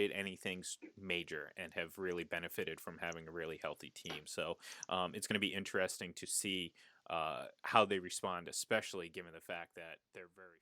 avoided anything major and have really benefited from having a really healthy team. So it's going to be interesting to see how they respond, especially given the fact that they're very.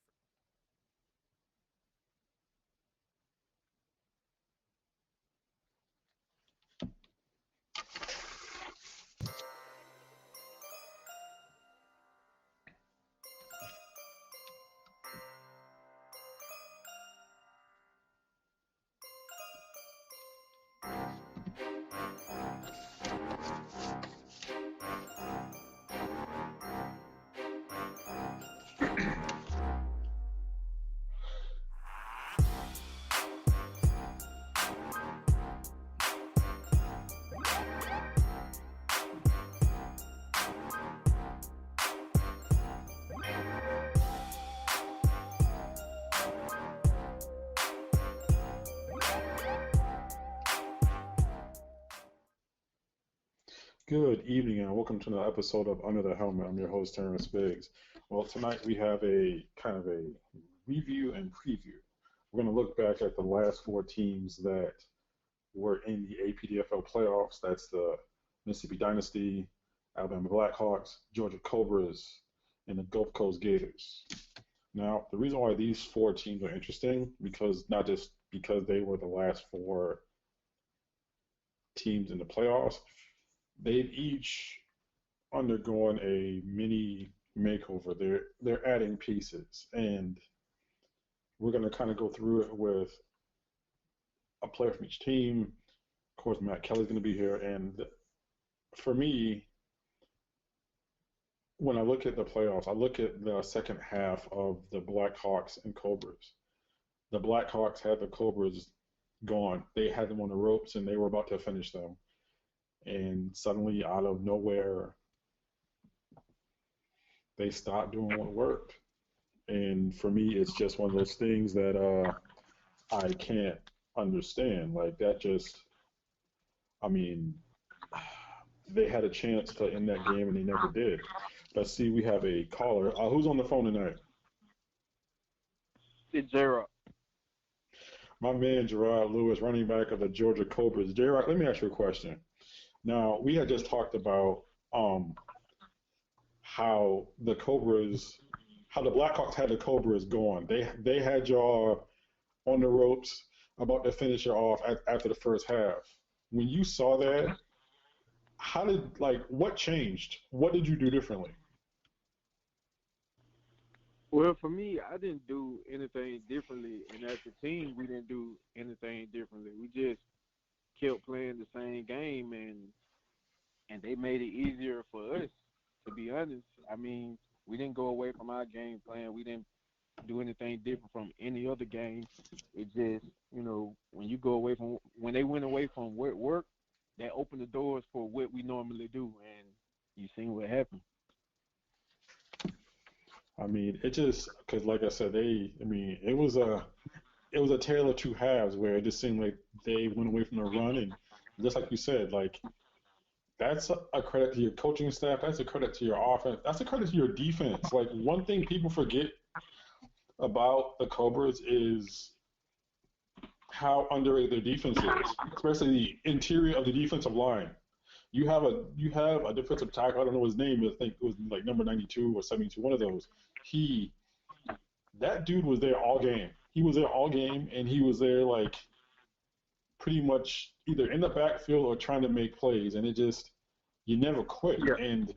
Good evening and welcome to another episode of Under the Helmet. I'm your host, Terrance Biggs. Well, tonight we have a kind of a review and preview. We're going to look back at the last four teams that were in the APDFL playoffs. That's the Mississippi Dynasty, Alabama Blackhawks, Georgia Cobras, and the Gulf Coast Gators. Now, the reason why these four teams are interesting, because not just because they were the last four teams in the playoffs, they've each undergone a mini makeover. They're adding pieces, and we're going to kind of go through it with a player from each team. Of course, Matt Kelly's going to be here, and for me, when I look at the playoffs, I look at the second half of the Blackhawks and Cobras. The Blackhawks had the Cobras gone. They had them on the ropes, and they were about to finish them. And suddenly, out of nowhere, they stopped doing what worked. And for me, it's just one of those things that I can't understand. Like, that just, I mean, they had a chance to end that game, and they never did. Let's see, we have a caller. Who's on the phone tonight? It's Gerard. My man, Gerard Lewis, running back of the Georgia Cobras. Gerard, let me ask you a question. Now, we had just talked about how the Blackhawks had the Cobras going. They had y'all on the ropes, about to finish it off after the first half. When you saw that, what changed? What did you do differently? Well, for me, I didn't do anything differently, and as a team, we didn't do anything differently. We just kept playing the same game, and they made it easier for us, to be honest. I mean, we didn't go away from our game plan. We didn't do anything different from any other game. It just, when they went away from work, that opened the doors for what we normally do, and you seen what happened. I mean, it just because, like I said, it was a tale of two halves where it just seemed like they went away from the run, and just like you said, like that's a credit to your coaching staff. That's a credit to your offense. That's a credit to your defense. Like, one thing people forget about the Cobras is how underrated their defense is, especially the interior of the defensive line. You have a defensive tackle. I don't know his name. I think it was like number 92 or 72. One of those. That dude was there all game. He was there all game, and he was there like pretty much either in the backfield or trying to make plays. And you never quit. Yeah. And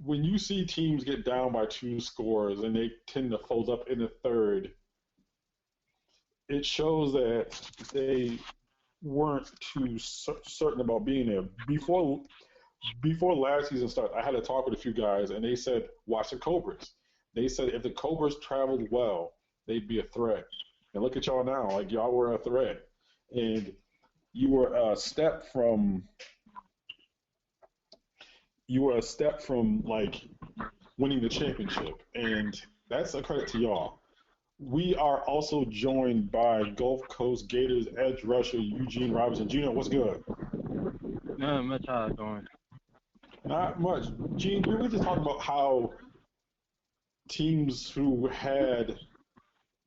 when you see teams get down by 2 scores and they tend to fold up in the third, it shows that they weren't too certain about being there. Before last season started, I had a talk with a few guys, and they said, watch the Cobras. They said if the Cobras traveled well, they'd be a threat. And look at y'all now. Like, y'all were a threat. And you were a step from like winning the championship. And that's a credit to y'all. We are also joined by Gulf Coast Gators edge rusher Eugene Robinson. Gino, what's good? Not much. How you doing? Not much. Gene, we were just talking about how teams who had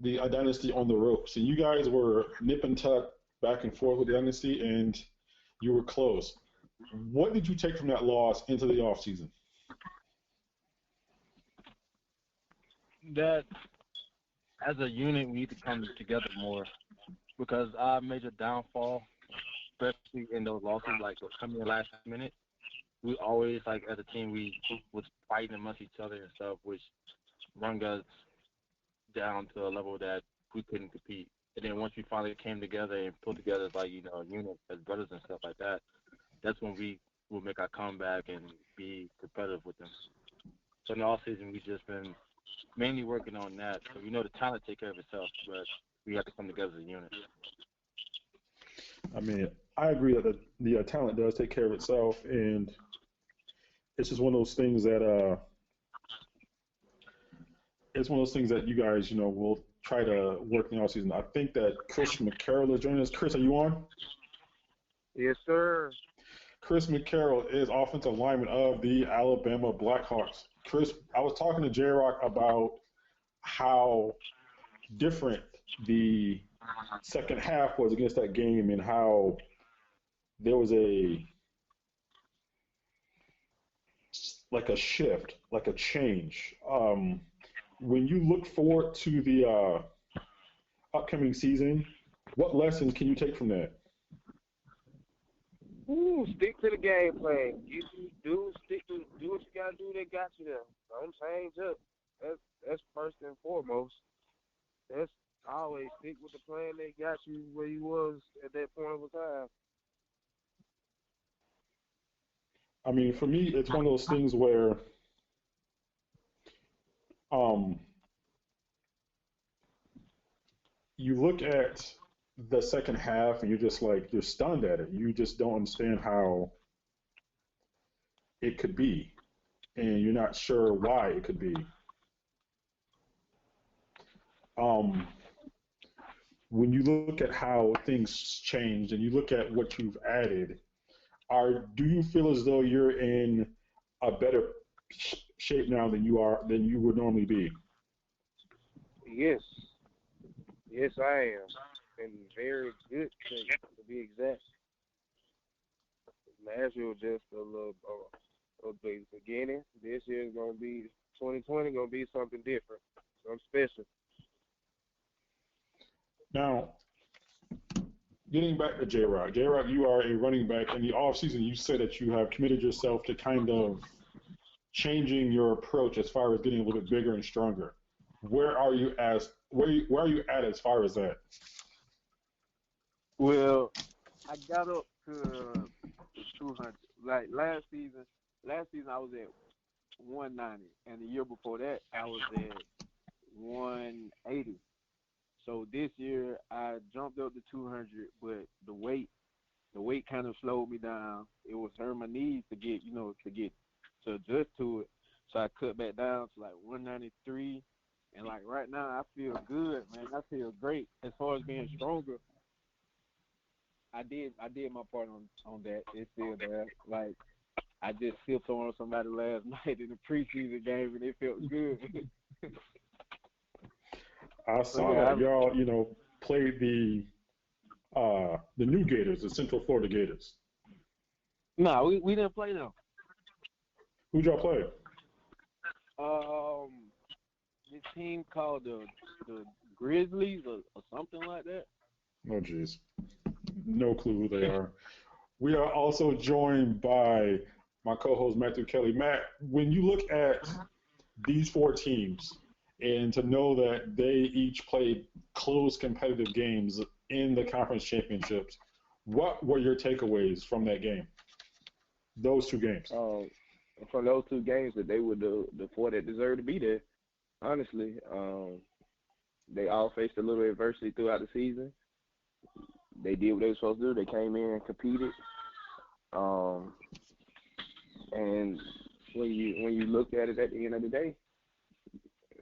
the dynasty on the ropes, and you guys were nip and tuck back and forth with the dynasty, and you were close. What did you take from that loss into the offseason? That as a unit, we need to come together more because our major downfall, especially in those losses, like coming in last minute, we always, like, as a team, we was fighting amongst each other and stuff, which run us down to a level that we couldn't compete. And then once we finally came together and pulled together as, like, a unit as brothers and stuff like that, that's when we will make our comeback and be competitive with them. So in the off season, we've just been mainly working on that. So we know the talent take care of itself, but we have to come together as a unit. I mean, I agree that the talent does take care of itself, and it's just one of those things that it's one of those things that you guys, will try to work in the offseason. I think that Chris McCarroll is joining us. Chris, are you on? Yes, sir. Chris McCarroll is offensive lineman of the Alabama Blackhawks. Chris, I was talking to J-Rock about how different the second half was against that game and how there was a shift, like a change. When you look forward to the upcoming season, what lessons can you take from that? Ooh, stick to the game plan. You do what you gotta do. They got you there. Don't change up. That's first and foremost. That's always stick with the plan. They got you where you was at that point of the time. I mean, for me, it's one of those things where um, you look at the second half and you're just like, you're stunned at it. You just don't understand how it could be, and you're not sure why it could be. Um, when you look at how things changed and you look at what you've added, do you feel as though you're in a better shape now than you would normally be? Yes. Yes, I am. In very good shape, to be exact. Last year was just a big beginning. This year is gonna be 2020. Gonna be something different, something special. Now, getting back to J-Rock. J-Rock, you are a running back. In the offseason, you said that you have committed yourself to kind of changing your approach as far as getting a little bit bigger and stronger. Where are you where are you at as far as that? Well, I got up to the 200. Like last season I was at 190, and the year before that I was at 180. So this year I jumped up to 200, but the weight kind of slowed me down. It was hurting my knees to adjust to it. So I cut back down to like 193, and like right now I feel good, man. I feel great as far as being stronger. I did my part on that. It's still there. Like I just sipped on somebody last night in the preseason game, and it felt good. I So saw yeah, that y'all, played the new Gators, the Central Florida Gators. no, we didn't play them. Who'd y'all play? Um, this team called the Grizzlies or something like that. Oh, jeez. No clue who they are. We are also joined by my co-host, Matthew Kelly. Matt, when you look at these four teams and to know that they each played close competitive games in the conference championships, what were your takeaways from that game? Those two games. From those two games, that they were the four that deserved to be there. Honestly, they all faced a little adversity throughout the season. They did what they were supposed to do. They came in and competed. And when you look at it at the end of the day,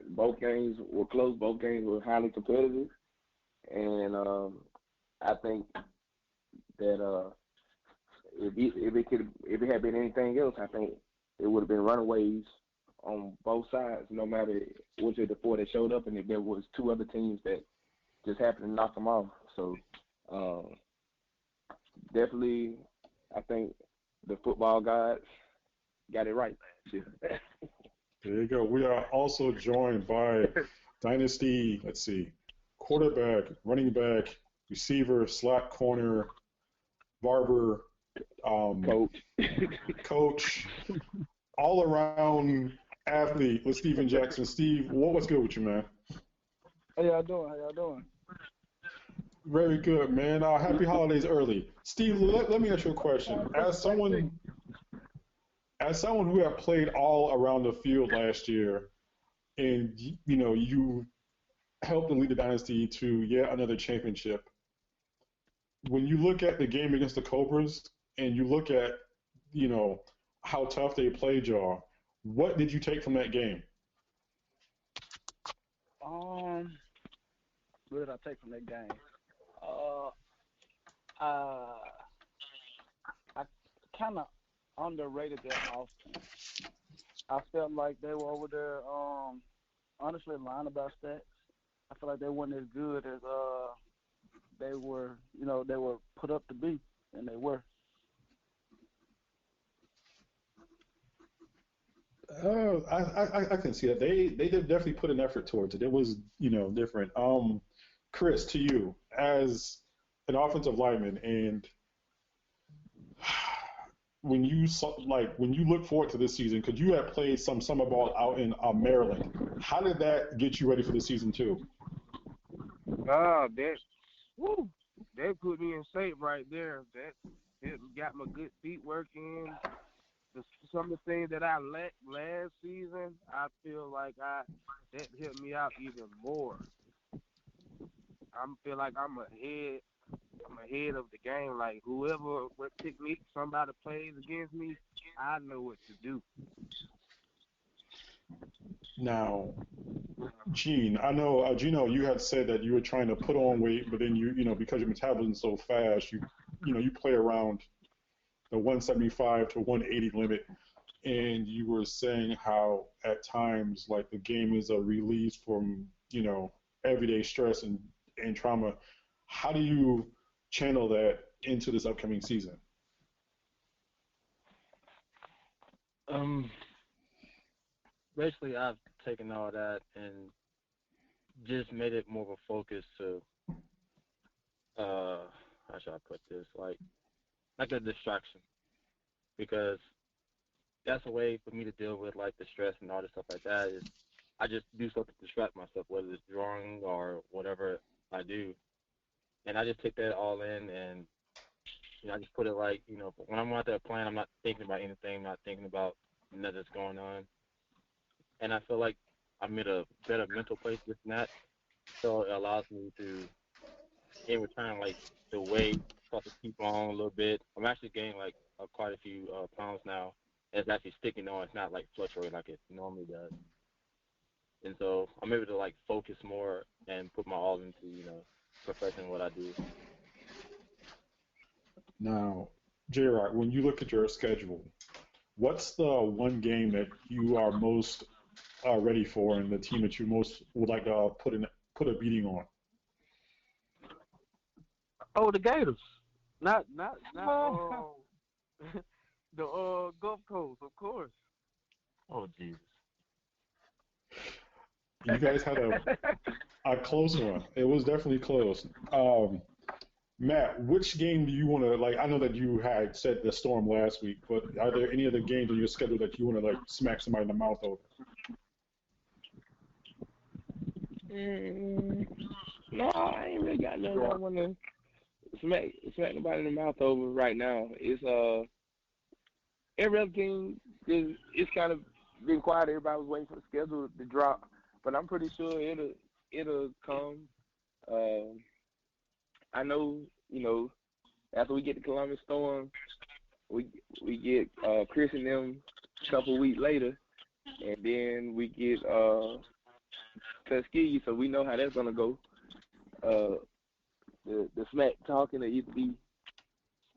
both games were close. Both games were highly competitive, and I think that if it had been anything else, I think it would have been runaways on both sides, no matter which of the four that showed up, and if there was two other teams that just happened to knock them off. So definitely, I think the football gods got it right last year. There you go. We are also joined by Dynasty, let's see, quarterback, running back, receiver, slot corner, barber, coach, all around athlete with Steven Jackson. Steve, what's good with you, man? How y'all doing? Very good, man. Happy holidays early. Steve, let me ask you a question. As someone who have played all around the field last year, and you helped to lead the Dynasty to yet another championship. When you look at the game against the Cobras, and you look at how tough they played y'all, what did you take from that game? What did I take from that game? I kind of underrated their offense. I felt like they were over there, honestly, lying about stats. I feel like they weren't as good as they were put up to be, and they were. I can see that they did definitely put an effort towards it. It was different. Chris, to you as an offensive lineman, and when you look forward to this season, because you have played some summer ball out in Maryland, how did that get you ready for the season too? That put me in shape right there. It got my good feet working. Some of the things that I lacked last season, I feel like that helped me out even more. I feel like I'm ahead of the game. Like what technique somebody plays against me, I know what to do. Now, Gene, I know, Gino, you had said that you were trying to put on weight, but then because your metabolism's so fast, you play around the 175 to 180 limit, and you were saying how at times like the game is a release from everyday stress and trauma. How do you channel that into this upcoming season? Basically, I've taken all that and just made it more of a focus to, how should I put this, like a distraction, because that's a way for me to deal with like the stress and all this stuff like that. Is I just do something to distract myself, whether it's drawing or whatever I do, and I just take that all in, and I just put it like when I'm out there playing, I'm not thinking about anything, I'm not thinking about nothing that's going on, and I feel like I'm in a better mental place with that, so it allows me to, in return, like the weight start to keep on a little bit. I'm actually gaining like quite a few pounds now. And it's actually sticking on. It's not like fluctuating like it normally does. And so I'm able to like focus more and put my all into perfecting what I do. Now, J-Rock, when you look at your schedule, what's the one game that you are most ready for, and the team that you most would like to put a beating on? Oh, the Gators. Not the Gulf Coast, of course. Oh, Jesus. You guys had a close one. It was definitely close. Matt, which game do you want to, like, I know that you had said the Storm last week, but are there any other games on your schedule that you want to, like, smack somebody in the mouth over? No, I ain't really got nothing I want to smack nobody in the mouth over right now. It's every other team it's kind of been quiet. Everybody was waiting for the schedule to drop, but I'm pretty sure it'll come. I know after we get the Columbus Storm, we get Chris and them a couple weeks later, and then we get Tuskegee, so we know how that's gonna go. The smack talking will either be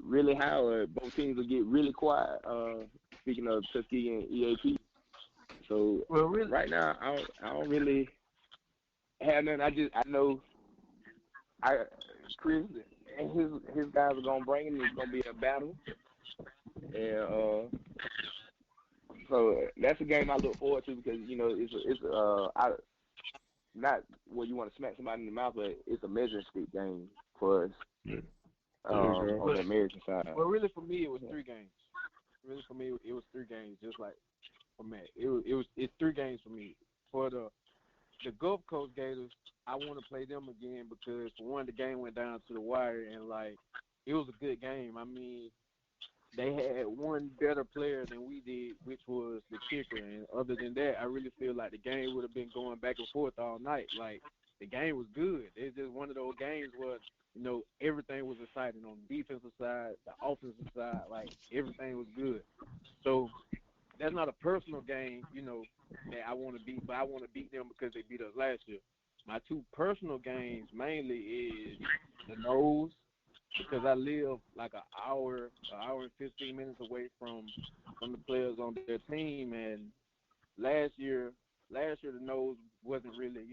really high or both teams will get really quiet. Speaking of Tuskegee and EAP, So Well, really, right now, I don't really have nothing. I know Chris and his guys are gonna bring him. It's gonna be a battle, and so that's a game I look forward to because not where you want to smack somebody in the mouth, but it's a measuring stick game for us Yeah. There you go. on the American side. well, really for me, it was 3 games. Really for me, it was 3 games. Just like for Matt, it's 3 games for me. For the Gulf Coast Gators, I want to play them again because for one, the game went down to the wire and like it was a good game. I mean, they had one better player than we did, which was the kicker. And other than that, I really feel like the game would have been going back and forth all night. Like the game was good. It's just one of those games where everything was exciting on the defensive side, the offensive side. Like everything was good. So that's not a personal game, that I want to beat, but I want to beat them because they beat us last year. My 2 personal games mainly is the nose because I live like an hour and 15 minutes away from the players on their team, and last year the nose wasn't really,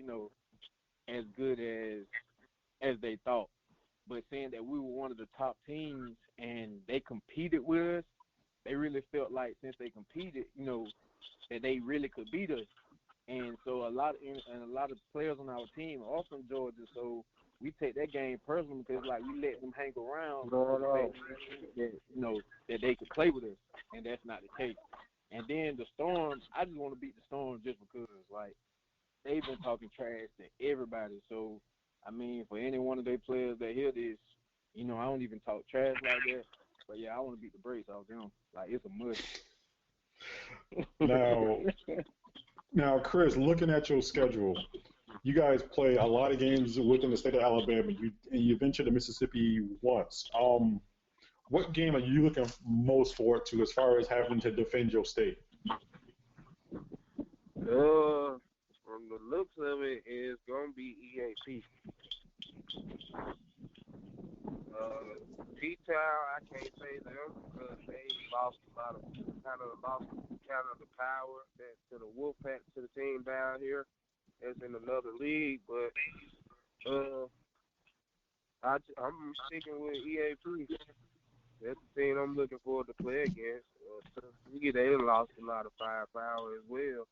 as good as they thought. But saying that we were one of the top teams and they competed with us, they really felt like since they competed, that they really could beat us. And so a lot of players on our team are from Georgia, so we take that game personal because like we let them hang around that that they could play with us, and that's not the case. And then the Storm, I just want to beat the Storm just because like they've been talking trash to everybody. So I mean, for any one of their players that hear this, I don't even talk trash like that. But yeah, I want to beat the brakes off them. Like it's a must. Now, Chris, looking at your schedule, you guys play a lot of games within the state of Alabama. You venture to Mississippi once. What game are you looking most forward to as far as having to defend your state? From the looks of it, it's gonna be EAP. P-Town, I can't say them because they lost kind of the power that to the Wolfpack, to the team down here that's in another league. But I'm sticking with EAP. That's the team I'm looking forward to play against. They lost a lot of firepower as well.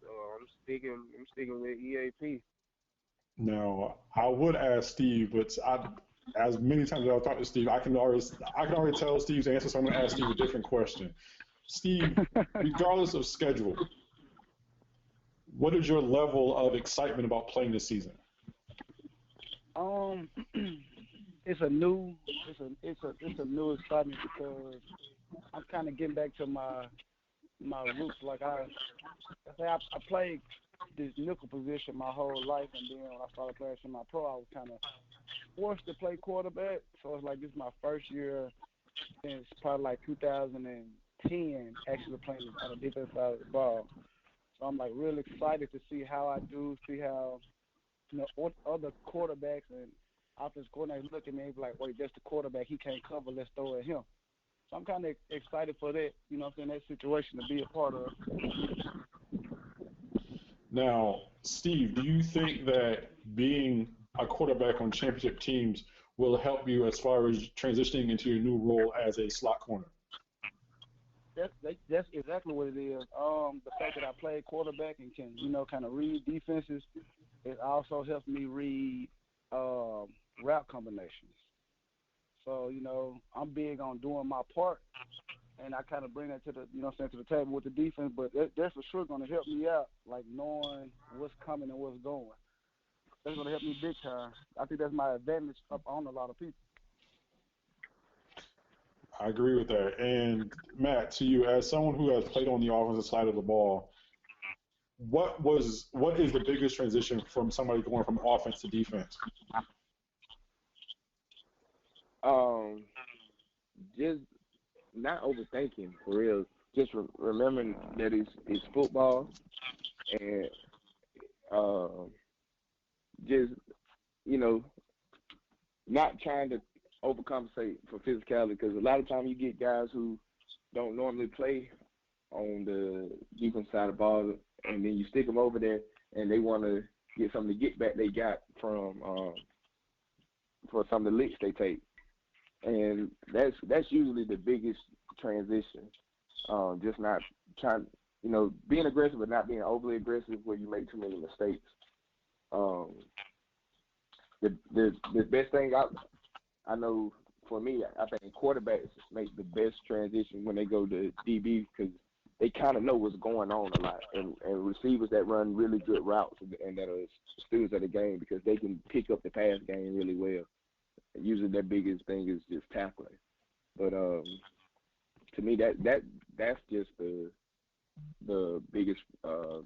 So I'm sticking with EAP. Now, I would ask Steve, but as many times as I've talked to Steve, I can already tell Steve's answer, so I'm going to ask Steve a different question. Steve, regardless of schedule, what is your level of excitement about playing this season? It's a new excitement because I'm kind of getting back to my roots. Like I played this nickel position my whole life, and then when I started playing in my pro, I was kind of forced to play quarterback. So it's like this is my first year since probably like 2010 actually playing on the defensive side of the ball. So I'm like really excited to see how I do, see how what other quarterbacks and offensive coordinators look at me and be like, wait, that's the quarterback, he can't cover, let's throw it at him. So I'm kind of excited for that, that situation to be a part of. Now, Steve, do you think that being a quarterback on championship teams will help you as far as transitioning into your new role as a slot corner? That's exactly what it is. The fact that I play quarterback and can, kind of read defenses, it also helps me read route combinations. So, I'm big on doing my part, and I kind of bring that to the, to the table with the defense. But that's for sure going to help me out, like knowing what's coming and what's going. That's going to help me big time. I think that's my advantage up on a lot of people. I agree with that. And Matt, to you, as someone who has played on the offensive side of the ball, what is the biggest transition from somebody going from offense to defense? Just not overthinking for real. Just remembering that it's football, and just not trying to overcompensate for physicality, because a lot of times you get guys who don't normally play on the defense side of the ball, and then you stick them over there, and they want to get some of the get back they got from for some of the licks they take, and that's usually the biggest transition. Just not trying, being aggressive but not being overly aggressive where you make too many mistakes. Um, the best thing I know for me, I think quarterbacks make the best transition when they go to DB because they kind of know what's going on a lot, and receivers that run really good routes and that are students of the game because they can pick up the pass game really well. Usually their biggest thing is just tackling, but to me that's just the biggest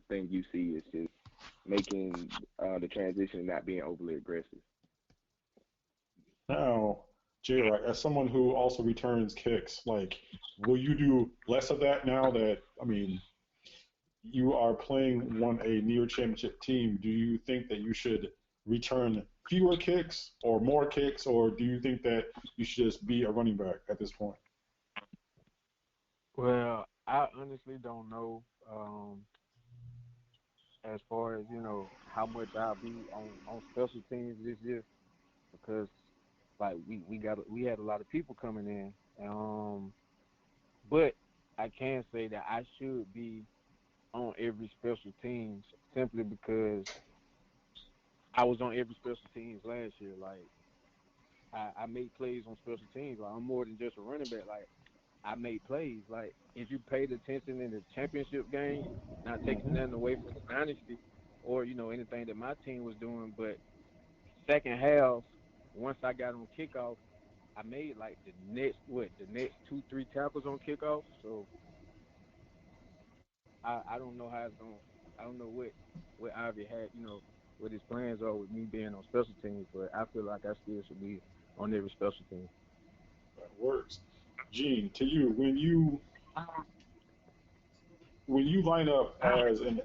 thing you see is just making the transition and not being overly aggressive. Now, Jay, right, as someone who also returns kicks, like, will you do less of that now that, I mean, you are playing a near championship team? Do you think that you should return fewer kicks or more kicks, or do you think that you should just be a running back at this point? Well, I honestly don't know as far as how much I'll be on special teams this year because like we had a lot of people coming in, but I can say that I should be on every special teams simply because I was on every special teams last year. Like I made plays on special teams. Like I'm more than just a running back. Like I made plays. Like if you paid attention in the championship game, not taking nothing away from the dynasty or anything that my team was doing, but second half, once I got on kickoff, I made like the next 2-3 tackles on kickoff. So I don't know how it's going. I don't know what Ivy had, what his plans are with me being on special teams, but I feel like I still should be on every special team. That works. Gene, to you, when you line up as an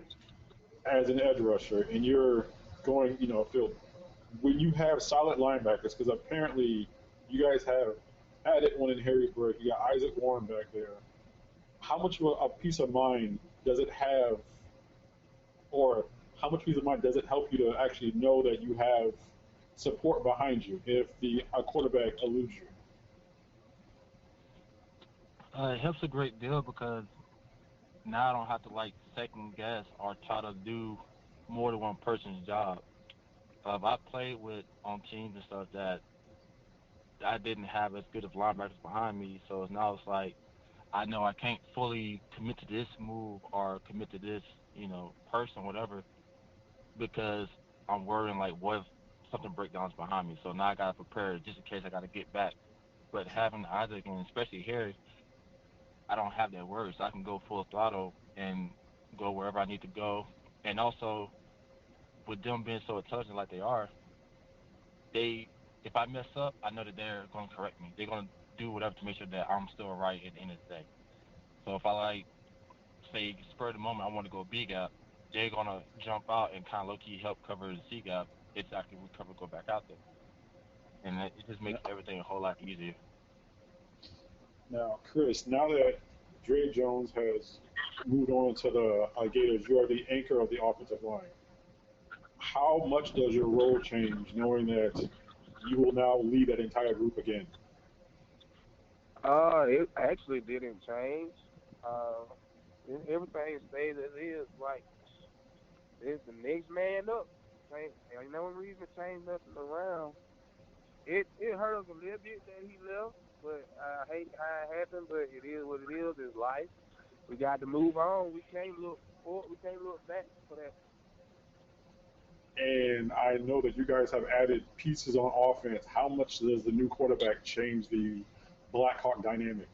edge rusher and you're going, field, when you have solid linebackers, because apparently you guys have added one in Harrisburg, you got Isaac Warren back there. How much of a peace of mind does it have, or how much peace of mind does it help you to actually know that you have support behind you if a quarterback eludes you? It helps a great deal because now I don't have to second guess or try to do more than one person's job. I played on teams and stuff that I didn't have as good of linebackers behind me, so now it's like I know I can't fully commit to this move or commit to this, person, whatever, because I'm worrying what if something breakdowns behind me. So now I gotta prepare just in case I gotta get back. But having Isaac and especially Harry, I don't have that worry, so I can go full throttle and go wherever I need to go. And also, with them being so intelligent like they are, if I mess up, I know that they're going to correct me. They're going to do whatever to make sure that I'm still right at the end of the day. So if I say spur of the moment, I want to go B gap, they're going to jump out and kind of low key help cover the C gap. It's actually recover, go back out there, and it just makes everything a whole lot easier. Now, Chris, now that Dre Jones has moved on to the Gators, you are the anchor of the offensive line. How much does your role change knowing that you will now lead that entire group again? It actually didn't change. Uh, Everything stays as is. Like it's the next man up. Ain't no reason to change nothing around. It hurt us a little bit that he left, but I hate how it happened. But it is what it is. It's life. We got to move on. We can't look forward. We can't look back for that. And I know that you guys have added pieces on offense. How much does the new quarterback change the Blackhawk dynamic?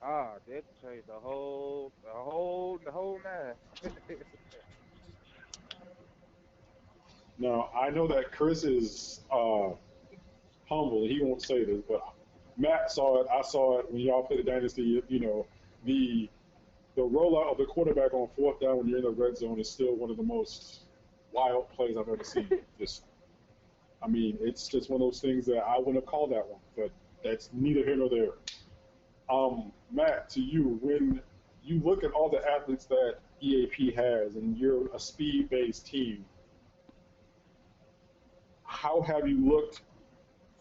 That changed the whole nine. Now, I know that Chris is humble, and he won't say this, but Matt saw it. I saw it when y'all played the Dynasty. The rollout of the quarterback on fourth down when you're in the red zone is still one of the most wild plays I've ever seen. It's just one of those things that I wouldn't have called that one, but that's neither here nor there. Matt, to you, when you look at all the athletes that EAP has, and you're a speed-based team, how have you looked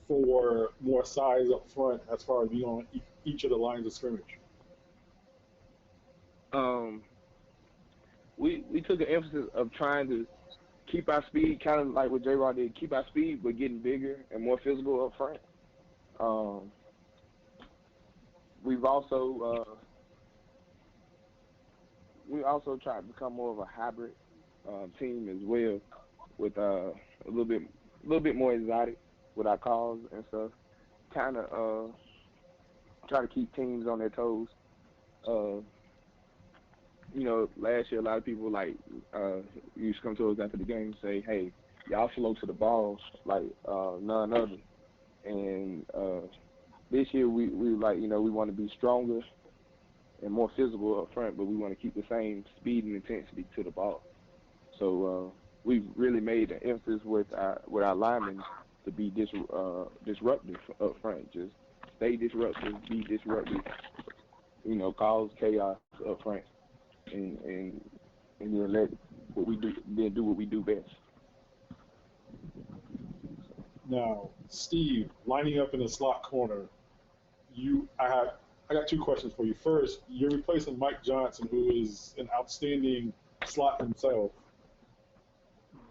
for more size up front as far as being on each of the lines of scrimmage? Um, we took an emphasis of trying to keep our speed, kind of like what J. Rod did, keep our speed, but getting bigger and more physical up front. Um, we've also tried to become more of a hybrid team as well, with a little bit more exotic with our calls and stuff. Kind of try to keep teams on their toes. Last year a lot of people used to come to us after the game and say, "Hey, y'all slow to the ball like none other." And this year we want to be stronger and more physical up front, but we want to keep the same speed and intensity to the ball. So we've really made an emphasis with our linemen to be disruptive up front. Just stay disruptive, be disruptive. Cause chaos up front, and let what we do what we do best. Now, Steve, lining up in the slot corner, I got two questions for you. First, you're replacing Mike Johnson, who is an outstanding slot himself.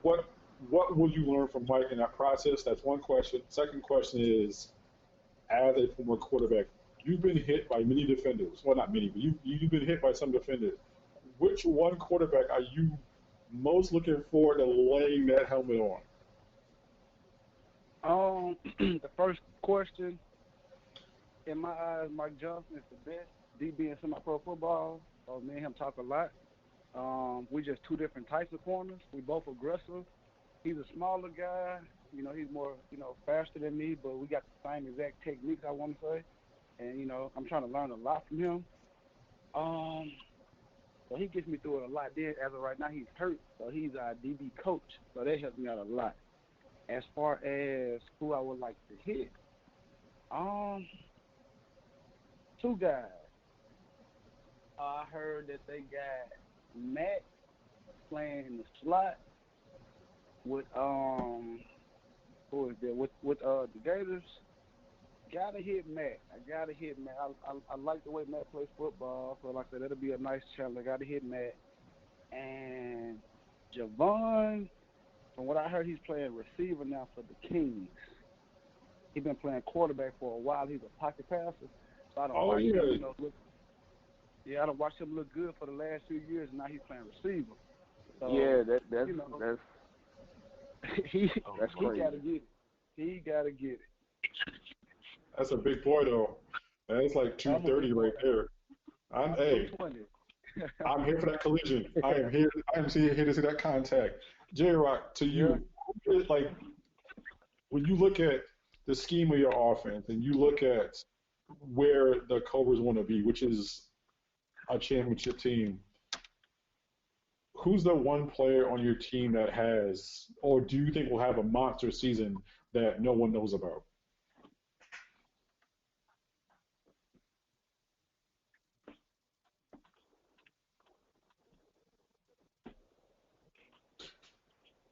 What will you learn from Mike in that process? That's one question. Second question is, as a former quarterback, you've been hit by many defenders. Well, not many, but you've been hit by some defenders. Which one quarterback are you most looking forward to laying that helmet on? The first question, in my eyes, Mike Johnson is the best DB in semi-pro football. Me and him talk a lot. We just two different types of corners. We both aggressive. He's a smaller guy. He's more, faster than me, but we got the same exact techniques, I want to say. And, I'm trying to learn a lot from him. So he gets me through it a lot. Then, as of right now, he's hurt, so he's our DB coach. So that helps me out a lot. As far as who I would like to hit, two guys. I heard that they got Matt playing in the slot with who is there with the Gators. Gotta hit Matt. I like the way Matt plays football, so like I said, that'll be a nice challenge. I gotta hit Matt. And Javon, from what I heard, he's playing receiver now for the Kings. He's been playing quarterback for a while. He's a pocket passer. So I don't watch him, I don't watch him look good for the last few years, and now he's playing receiver. So, that's he crazy. He gotta get it. That's a big boy, though. That's like 230 right there. I'm here for that collision. I am here to see that contact. J-Rock, to you, like when you look at the scheme of your offense and you look at where the Cobras want to be, which is a championship team, who's the one player on your team that has, or do you think will have a monster season that no one knows about?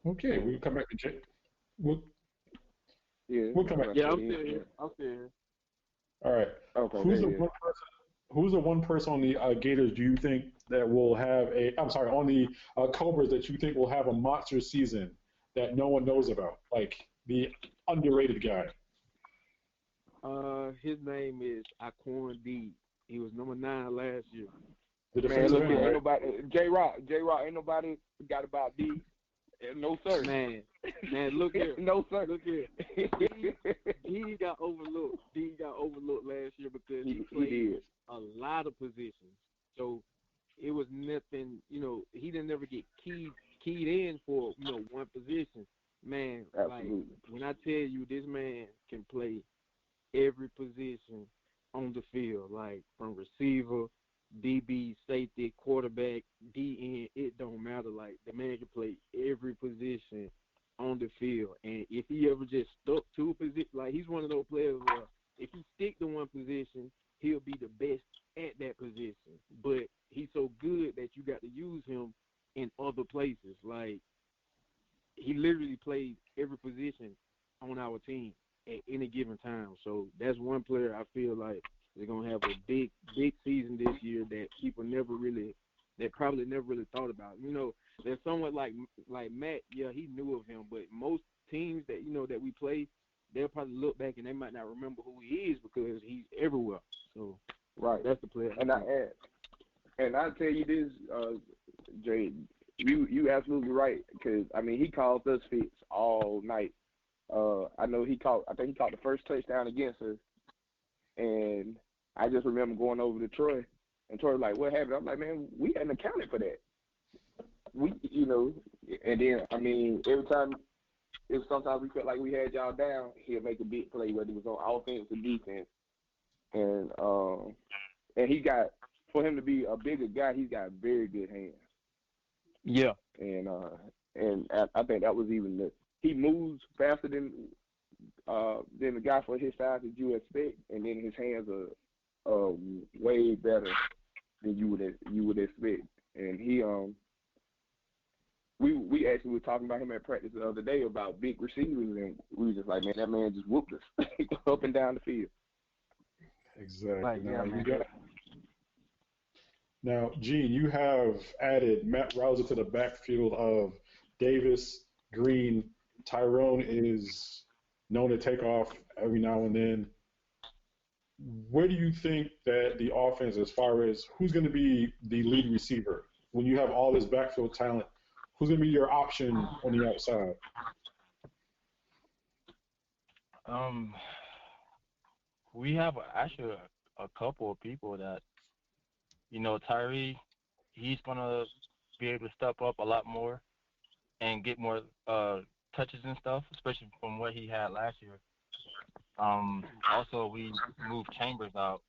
Okay, we'll come back to Jay. We'll come back. Yeah, I'm still here. All right. Okay. Who's the one person on the Gators do you think that will have on the Cobras that you think will have a monster season that no one knows about, like the underrated guy? His name is Aquan D. He was number 9 last year. The Man, defensive look end, here, ain't right? nobody. J-Rock, ain't nobody forgot about D. No sir. Man, look here. No sir. Look here. D got overlooked. Last year because he played did. a lot of positions. So it was nothing, he didn't ever get keyed in for, one position. Man, Absolutely. like when I tell you this man can play every position on the field, like from receiver, DB, safety, quarterback, DN, it don't matter. Like the man can play every position on the field, and if he ever just stuck to a position, like he's one of those players where if he stick to one position, he'll be the best at that position. But he's so good that you got to use him in other places. Like, he literally plays every position on our team at any given time. So that's one player I feel like they're gonna have a big season this year that probably never really thought about. You know, there's somewhat like Matt. Yeah, he knew of him, but most teams that that we play, they'll probably look back and they might not remember who he is because he's everywhere. So Right. that's the player. And I tell you this, Jay, you absolutely right, because I mean he caused us fits all night. I think he caught the first touchdown against us, and I just remember going over to Troy, and Troy was like, "What happened?" I'm like, "Man, we hadn't accounted for that. And then I mean sometimes we felt like we had y'all down, he'll make a big play, whether it was on offense or defense, and for him to be a bigger guy, he's got very good hands. Yeah. And I think that was he moves faster than the guy for his size that you expect, and then his hands are way better than you would expect. And he we actually were talking about him at practice the other day about big receivers, and we were just like, man, that man just whooped us up and down the field. Exactly. Like, yeah, man. Now, Gene, you have added Matt Rouser to the backfield of Davis, Green. Tyrone is known to take off every now and then. Where do you think that the offense, as far as who's going to be the lead receiver, when you have all this backfield talent, who's going to be your option on the outside? We have actually a couple of people that, Tyree, he's going to be able to step up a lot more and get more touches and stuff, especially from what he had last year. Also, we moved Chambers out,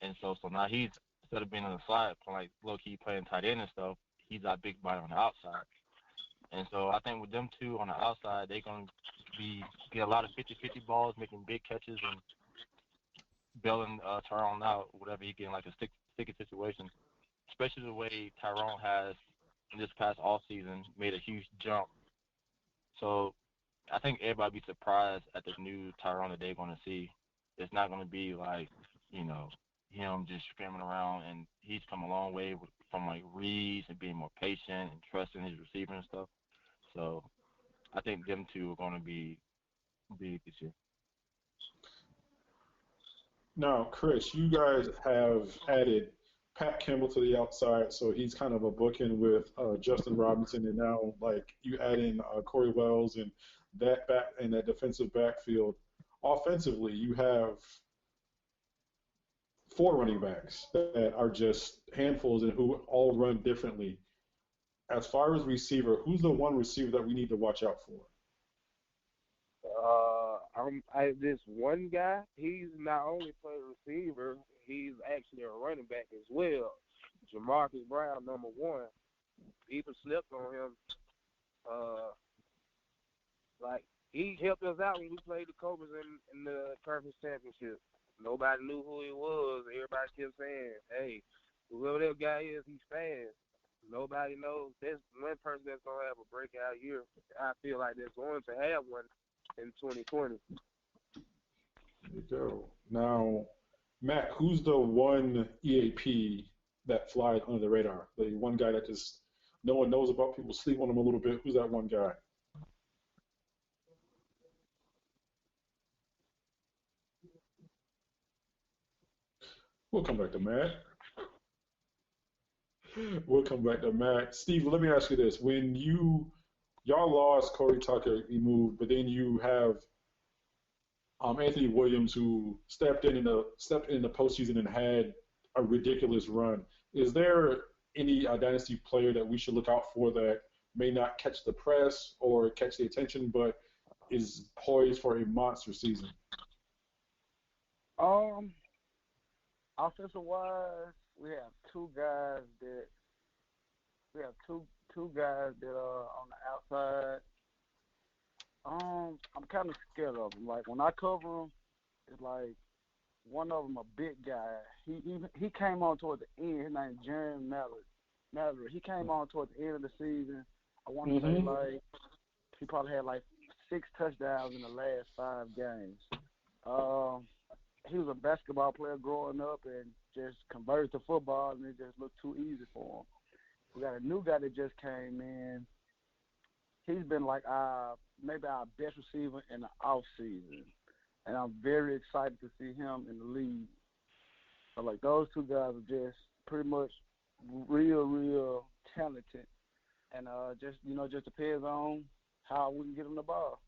and so now he's, instead of being on the slide, like low-key playing tight end and stuff, he's our big body on the outside. And so I think with them two on the outside, they're going to get a lot of 50-50 balls, making big catches, and bailing Tyrone out, whatever he get in like a sticky situation. Especially the way Tyrone has in this past off season made a huge jump. So I think everybody be surprised at the new Tyrone that they're going to see. It's not going to be like, him just screaming around, and he's come a long way from like reads and being more patient and trusting his receiver and stuff. So I think them two are going to be big this year. Now, Chris, you guys have added Pat Campbell to the outside, so he's kind of a bookend with Justin Robinson, and now like you add in Corey Wells and that defensive backfield. Offensively, you have 4 running backs that are just handfuls and who all run differently. As far as receiver, who's the one receiver that we need to watch out for? This one guy, he's not only play receiver, he's actually a running back as well. Jamarcus Brown, number 1. People slept on him. Like, he helped us out when we played the Cobras in the conference championship. Nobody knew who he was. Everybody kept saying, hey, whoever that guy is, he's fast. Nobody knows. There's one person that's going to have a breakout year. I feel like they're going to have one in 2020. There you go. Now, Matt, who's the one EAP that flies under the radar? The one guy that just no one knows about, people sleep on him a little bit. Who's that one guy? We'll come back to Matt. We'll come back to Matt. Steve, let me ask you this. When y'all lost Corey Tucker, he moved, but then you have Anthony Williams, who stepped in the postseason and had a ridiculous run. Is there any dynasty player that we should look out for that may not catch the press or catch the attention, but is poised for a monster season? Offensive wise, we have two guys that are on the outside. I'm kind of scared of them. Like when I cover them, It's like one of them a big guy. He came on toward the end. His name Jaron Mallory. He came on toward the end of the season. I want to say like he probably had like 6 touchdowns in the last 5 games. He was a basketball player growing up and just converted to football, and it just looked too easy for him. We got a new guy that just came in. He's been like maybe our best receiver in the off season, and I'm very excited to see him in the league. So like those 2 guys are just pretty much real talented, and just depends on how we can get them the ball.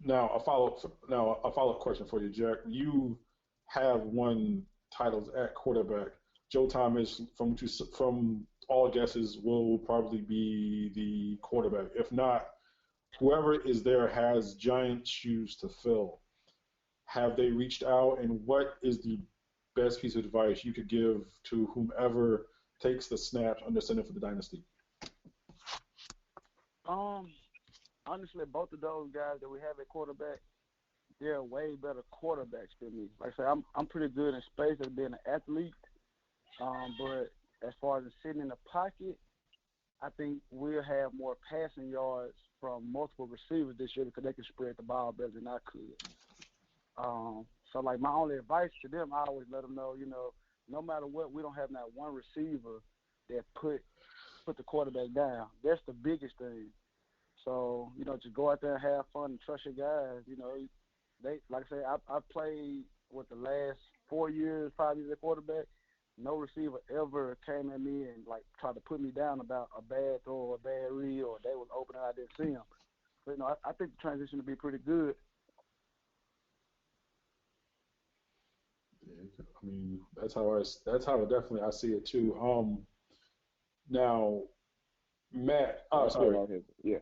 Now a follow-up question for you, Jack. You have won titles at quarterback. Joe Thomas, from all guesses, will probably be the quarterback. If not, whoever is there has giant shoes to fill. Have they reached out, and what is the best piece of advice you could give to whomever takes the snaps under center for the dynasty? Honestly, both of those guys that we have at quarterback, they're way better quarterbacks than me. Like I say, I'm pretty good in space as being an athlete, but as far as sitting in the pocket, I think we'll have more passing yards from multiple receivers this year because they can spread the ball better than I could. So, like, my only advice to them, I always let them know, no matter what, we don't have not one receiver that put the quarterback down. That's the biggest thing. So, just go out there and have fun and trust your guys. They, like I say, I played the last 5 years at quarterback. No receiver ever came at me and like tried to put me down about a bad throw or a bad read or they was open and I didn't see them. But I think the transition will be pretty good. Yeah, I mean, that's how definitely I see it too. Now, Matt, sorry. Yeah.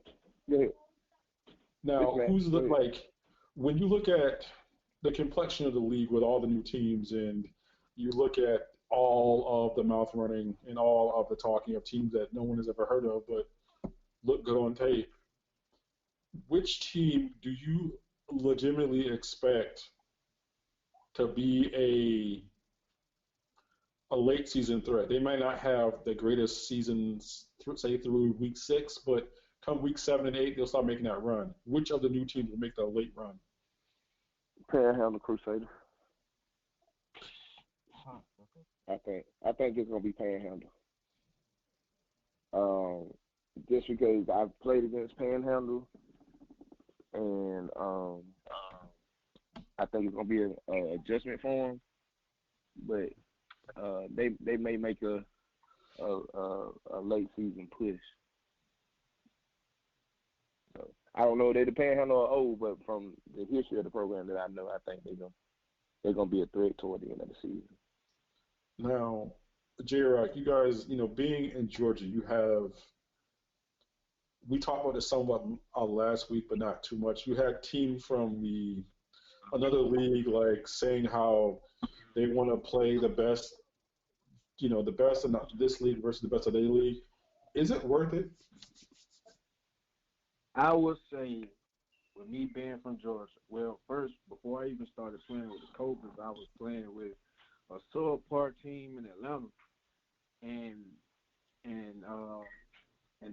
Go ahead. Now, when you look at the complexion of the league with all the new teams and you look at all of the mouth running and all of the talking of teams that no one has ever heard of but look good on tape, which team do you legitimately expect to be a late season threat? They might not have the greatest seasons, say through week 6, but come week 7 and 8, they'll start making that run. Which of the new teams will make that late run? Panhandle Crusaders. I think it's gonna be Panhandle. Just because I've played against Panhandle, and I think it's gonna be an adjustment for them. But they may make a late season push. So I don't know if they're the Panhandle or old, but from the history of the program that I know, I think they're gonna be a threat toward the end of the season. Now, J-Rock, you guys, being in Georgia, we talked about this somewhat last week, but not too much. You had teams from another league, like, saying how they want to play the best, the best in this league versus the best of their league. Is it worth it? I would say, with me being from Georgia, well, first, before I even started playing with the Cobras, I was playing with a subpar team in Atlanta, and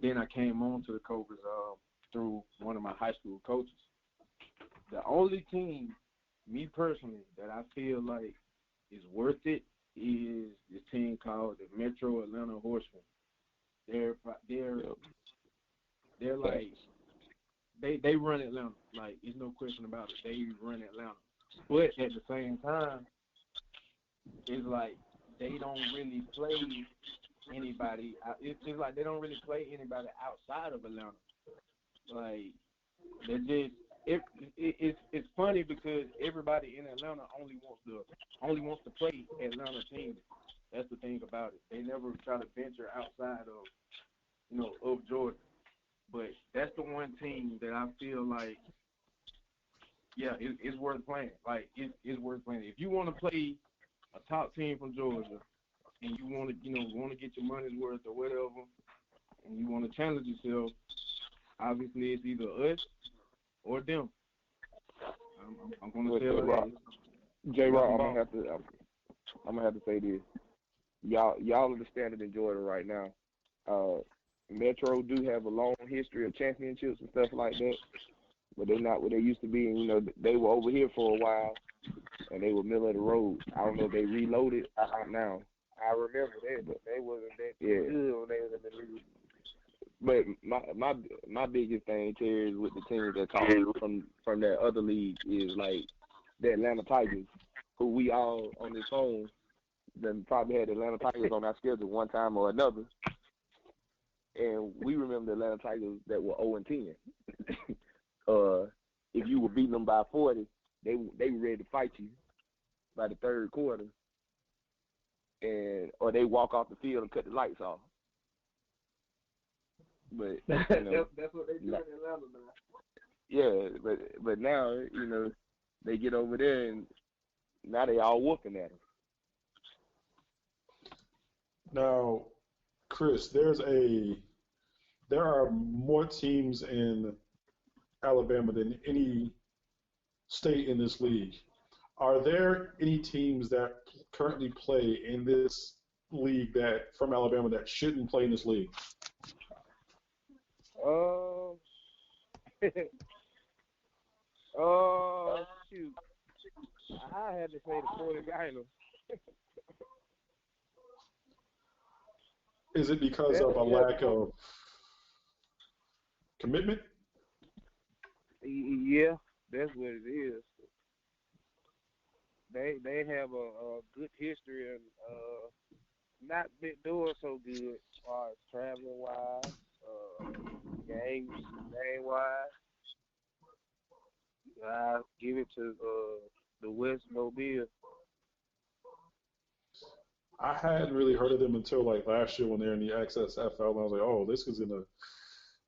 then I came on to the Cobras through one of my high school coaches. The only team, me personally, that I feel like is worth it is this team called the Metro Atlanta Horsemen. They're like they run Atlanta. Like, there's no question about it. They run Atlanta. But at the same time, it's like they don't really play anybody. It's just like they don't really play anybody outside of Atlanta. Like, they just it's funny because everybody in Atlanta only wants to play Atlanta teams. That's the thing about it. They never try to venture outside of Georgia. But that's the one team that I feel like, yeah, it's worth playing. Like, it's worth playing. If you want to play a top team from Georgia, and you want to get your money's worth or whatever, and you want to challenge yourself, obviously it's either us or them. I I'm gonna With tell J-Rock. her. J-Rock, Nothing I'm gonna have to say this. Y'all are the standard in Georgia right now. Metro do have a long history of championships and stuff like that, but they're not what they used to be. And, you know, they were over here for a while, and they were middle of the road. I don't know if they reloaded now. I remember that, but they wasn't that Yeah. good when they was in the league. But my biggest thing, Terry, is with the teams that come from that other league is like the Atlanta Tigers, who we all on this phone then probably had the Atlanta Tigers on our schedule one time or another. And we remember the Atlanta Tigers that were 0-10. If you were beating them by 40, they were ready to fight you by the third quarter, or they walk off the field and cut the lights off. But you know, that's what they do in Atlanta now. yeah, but now, you know, they get over there and now they all whooping at them. Now, Chris, there are more teams in Alabama than any state in this league. Are there any teams that currently play in this league that from Alabama that shouldn't play in this league? Shoot. I had to say the 49ers. Is it because of a lack of commitment? Yeah, that's what it is. They have a good history and not been doing so good as far as traveling wise, game wise. I give it to the West Mobile. I hadn't really heard of them until like last year when they're in the XSFL, and I was like, oh, this is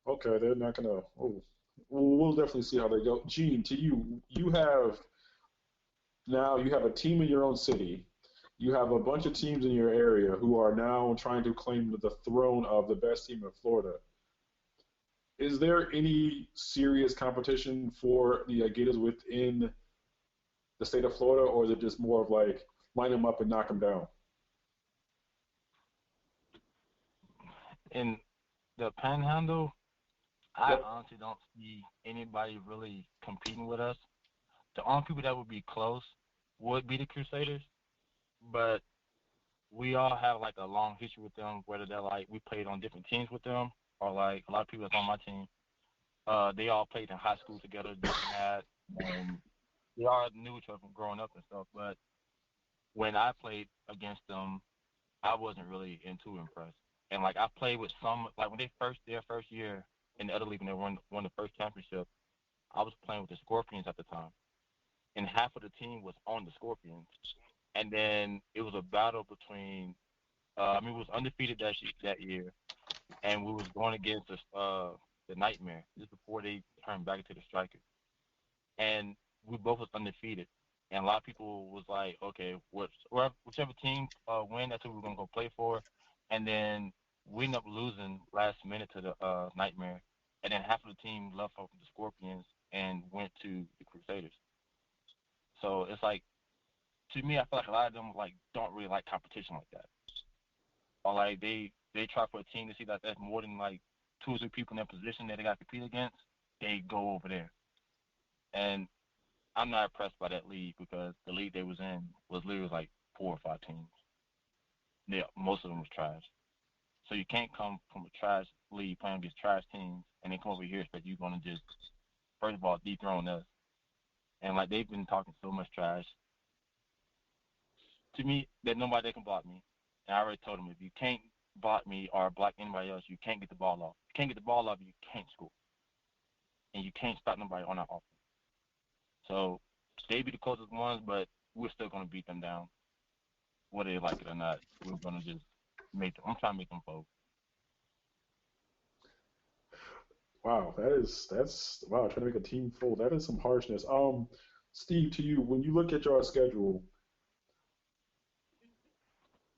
okay, they're not gonna. Oh, we'll definitely see how they go. Gene, to you, you have a team in your own city. You have a bunch of teams in your area who are now trying to claim the throne of the best team in Florida. Is there any serious competition for the Gators within the state of Florida, or is it just more of like line them up and knock them down? In the Panhandle, I honestly don't see anybody really competing with us. The only people that would be close would be the Crusaders, but we all have like a long history with them, whether they're like we played on different teams with them or like a lot of people that's on my team. They all played in high school together, they all knew each other from growing up and stuff. But when I played against them, I wasn't really too impressed. And like I played with some, like when their first year in the other league when they won the first championship, I was playing with the Scorpions at the time, and half of the team was on the Scorpions. And then it was a battle between, we was undefeated that year, and we was going against the Nightmare just before they turned back into the Strikers. And we both was undefeated. And a lot of people was like, okay, whichever team win, that's who we're gonna go play for. And then we ended up losing last minute to the Nightmare. And then half of the team left off the Scorpions and went to the Crusaders. So it's like, to me, I feel like a lot of them like don't really like competition like that. Or like they try for a team to see that that's more than like 2 or 3 people in their position that they got to compete against. They go over there. And I'm not impressed by that league because the league they was in was literally like 4 or 5 teams. Yeah, most of them was trash. So you can't come from a trash league playing against trash teams and then come over here expect you're gonna just first of all dethrone us. And like they've been talking so much trash to me that nobody can block me. And I already told them if you can't block me or block anybody else, you can't get the ball off. If you can't get the ball off, you can't score. And you can't stop nobody on our offense. So they be the closest ones, but we're still gonna beat them down. Whether they like it or not, we're gonna just I'm trying to make them fold. Wow, that's wow, trying to make a team full. That is some harshness. Steve, to you, when you look at your schedule,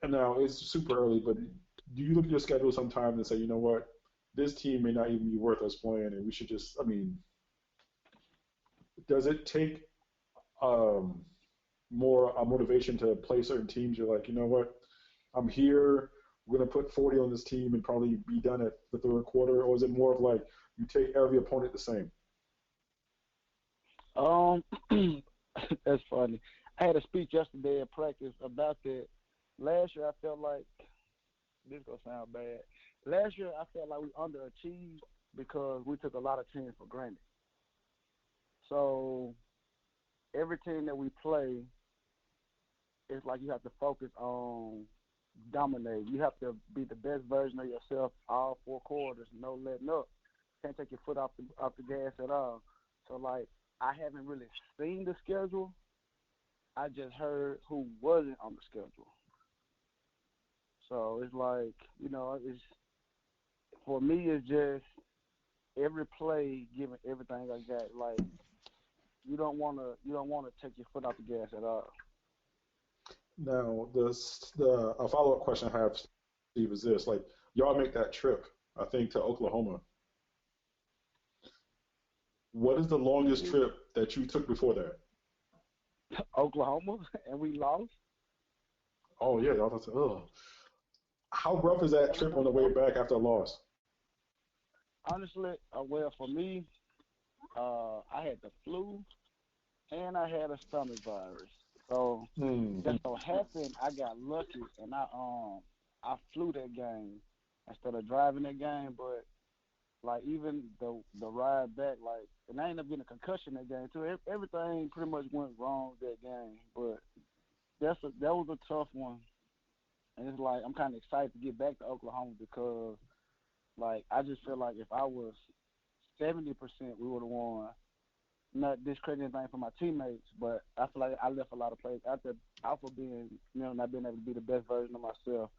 and now it's super early, but do you look at your schedule sometimes and say, you know what, this team may not even be worth us playing, and we should just, I mean, does it take um, more motivation to play certain teams? You're like, you know what, I'm here. We're gonna put 40 on this team and probably be done at the third quarter, or is it more of like you take every opponent the same? Um, that's funny. I had a speech yesterday at practice about that. Last year, I felt like this gonna sound bad. Last year, I felt like we underachieved because we took a lot of teams for granted. So every team that we play, it's like you have to focus on dominating. You have to be the best version of yourself all 4 quarters, no letting up. Can't take your foot off the gas at all. So like I haven't really seen the schedule. I just heard who wasn't on the schedule. So it's like, it's for me it's just every play giving everything I got. Like you don't wanna take your foot off the gas at all. Now, the a follow up question I have, Steve, is this: like, y'all make that trip, I think, to Oklahoma. What is the longest trip that you took before that? Oklahoma and we lost. Oh yeah, y'all thought, oh. How rough is that trip on the way back after a loss? Honestly, well for me, I had the flu and I had a stomach virus. So Hmm. just so happened I got lucky and I flew that game instead of driving that game. But like even the ride back, like, and I ended up getting a concussion that game too. Everything pretty much went wrong that game. But that was a tough one. And it's like I'm kind of excited to get back to Oklahoma because like I just feel like if I was 70%, we would have won. Not discrediting anything for my teammates, but I feel like I left a lot of plays out for being, not being able to be the best version of myself.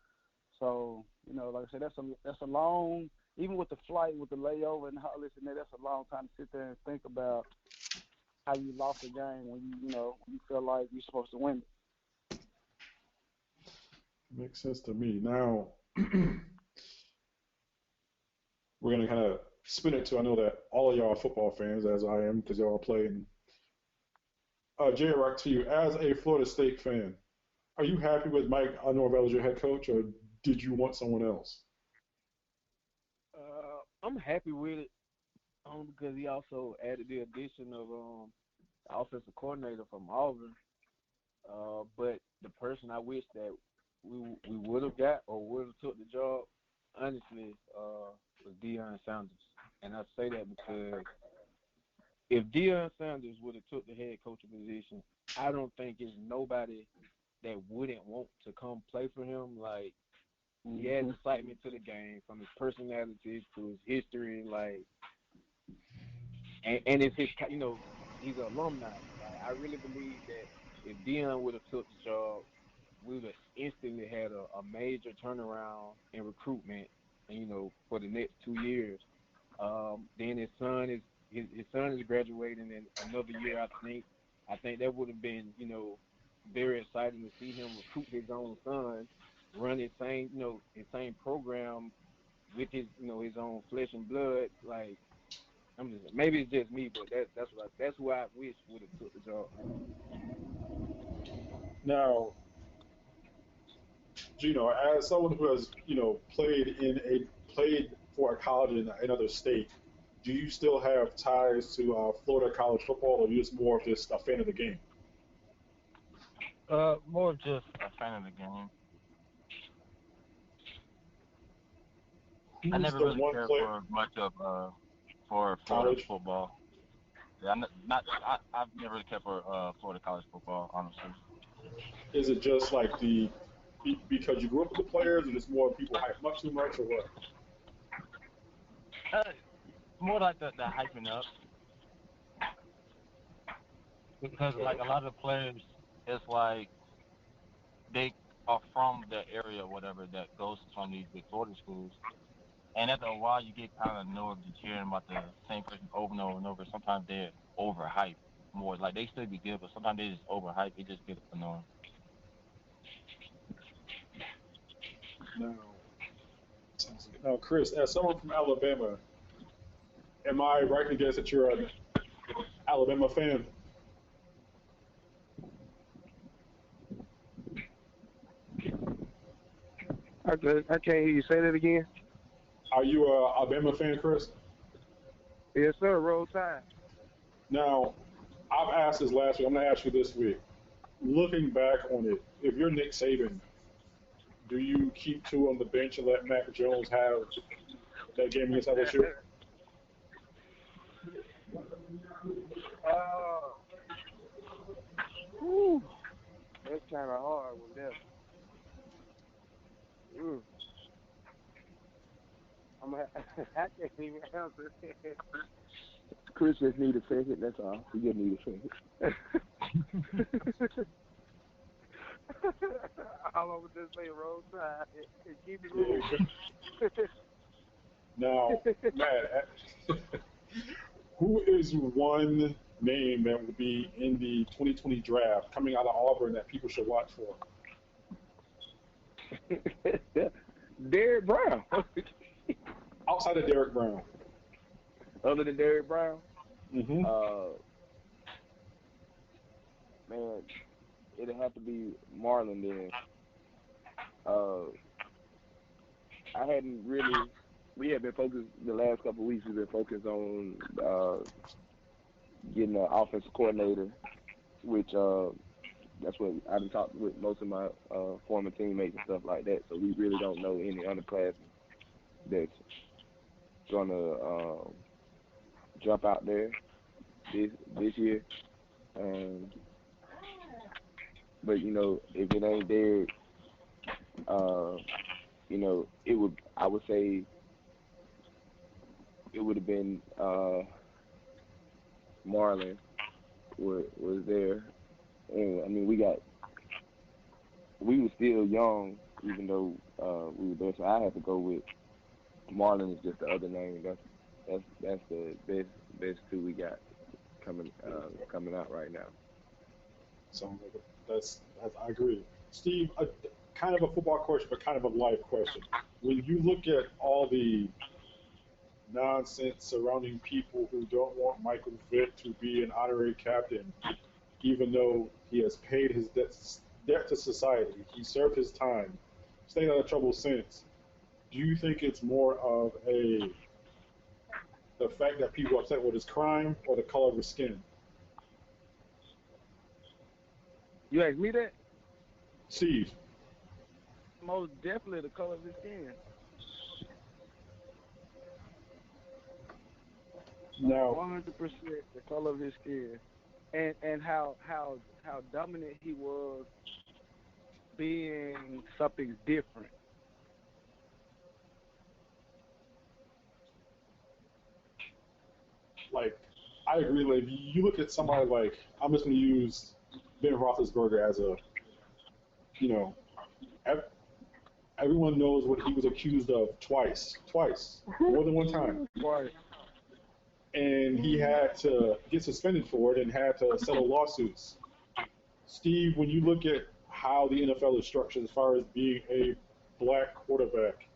So, like I said, that's a long, even with the flight, with the layover and all this and that, that's a long time to sit there and think about how you lost a game when you feel like you're supposed to win it. Makes sense to me. Now, we're gonna kind of spin it to. I know that all of y'all are football fans, as I am, because y'all play. And J Rock, to you, as a Florida State fan, are you happy with Mike Norvell as your head coach, or did you want someone else? I'm happy with it because he also added the addition of the offensive coordinator from Auburn. But the person I wish that we would have got or would have took the job, honestly, was Deion Sanders. And I say that because if Deion Sanders would have took the head coaching position, I don't think there's nobody that wouldn't want to come play for him. Like, he adds excitement to the game from his personality to his history, like, and it's his, he's an alumni. Like, I really believe that if Deion would have took the job, we would have instantly had a major turnaround in recruitment, for the next 2 years. Then his son is graduating in another year. I think that would have been very exciting to see him recruit his own son, run his same program with his own flesh and blood. Like, maybe it's just me, but that's who I wish would have took the job. Now, as someone who has played for a college in another state, do you still have ties to Florida college football, or are you just more of just a fan of the game? More of just a fan of the game. I Who's never the really one cared player for much of for Florida college? football. Yeah, I've never really cared for Florida college football, honestly. Is it just like because you grew up with the players, or just more people hype much too much, or what? Uh, More like the hyping up, because like a lot of the players, it's like they are from the area or whatever that goes to some of these big Florida schools. And after a while, you get kind of annoyed with hearing about the same person over and over and over. Sometimes they're overhyped more. Like, they still be good, but sometimes they just overhyped. It just gets annoying. No. Now, Chris, as someone from Alabama, am I right to guess that you're an Alabama fan? I can't hear you say that again. Are you a Alabama fan, Chris? Yes, sir. Roll Tide. Now, I've asked this last week. I'm going to ask you this week. Looking back on it, if you're Nick Saban, do you keep two on the bench and let Mac Jones have that game against LSU? Whew, that's kind of hard with that. Mm. I can't even answer that. Chris just need a second. That's all. He just need a second. All over just say Roll Tide and keep it moving. Now, Matt, who is one name that will be in the 2020 draft coming out of Auburn that people should watch for? Derek Brown. Outside of Derek Brown. Other than Derek Brown, Mm-hmm. man, it'd have to be Marlon then. I hadn't really. We have been focused the last couple of weeks. We've been focused on getting an offensive coordinator, which that's what I've been talking with most of my former teammates and stuff like that. So we really don't know any underclassmen that's gonna jump out there this year. But you know, if it ain't there, you know, I would say it would have been Marlon was there. And I mean, we were still young, even though we were there. So I had to go with Marlon is just the other name. That's the best two we got coming out right now. So that's I agree. Steve, kind of a football question, but kind of a life question. When you look at all the nonsense surrounding people who don't want Michael Vick to be an honorary captain, even though he has paid his debt to society, he served his time, stayed out of trouble since. Do you think it's more of the fact that people are upset with his crime or the color of his skin? You asked me that? Steve. Most definitely the color of his skin. Now, 100% the color of his skin, and how dominant he was being something different. like, I agree. Like, you look at somebody like, I'm just going to use Ben Roethlisberger as a, you know, everyone knows what he was accused of twice, more than one time. Right. And he had to get suspended for it and had to settle lawsuits. Steve, when you look at how the NFL is structured as far as being a black quarterback,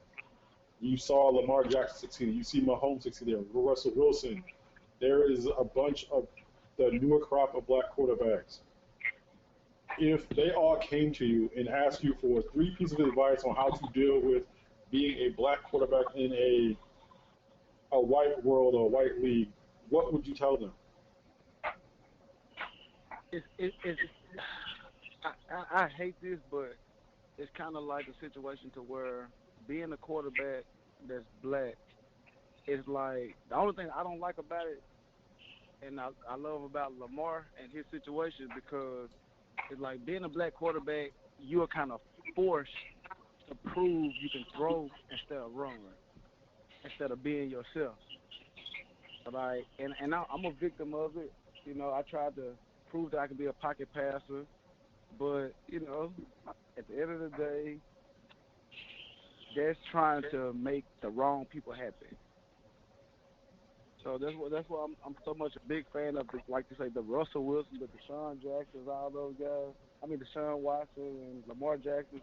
you saw Lamar Jackson succeed. You see Mahomes succeed there. Russell Wilson. There is a bunch of the newer crop of black quarterbacks. If they all came to you and asked you for 3 pieces of advice on how to deal with being a black quarterback in a white world or a white league, what would you tell them? I hate this, but it's kind of like a situation to where being a quarterback that's black is like the only thing I don't like about it, and I love about Lamar and his situation because it's like being a black quarterback, you are kind of forced to prove you can throw instead of run, instead of being yourself. Like, and I'm a victim of it. You know, I tried to prove that I can be a pocket passer, but you know, at the end of the day, that's trying to make the wrong people happy. So that's why I'm so much a big fan of like to say the Russell Wilson, the Deshaun Jacksons, all those guys. I mean Deshaun Watson and Lamar Jackson,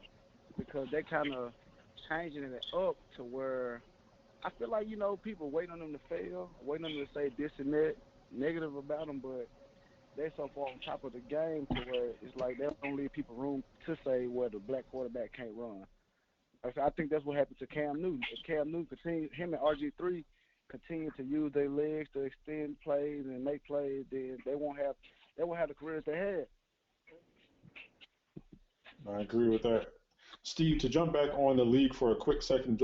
because they kind of changing it up to where I feel like, you know, people waiting on them to fail, waiting on them to say this and that negative about them, but they're so far on top of the game to where it's like they don't leave people room to say where the black quarterback can't run. I think that's what happened to Cam Newton. If Cam Newton him and RG3 continue to use their legs to extend plays and make plays, then they won't have the careers they had. I agree with that. Steve, to jump back on the league for a quick second,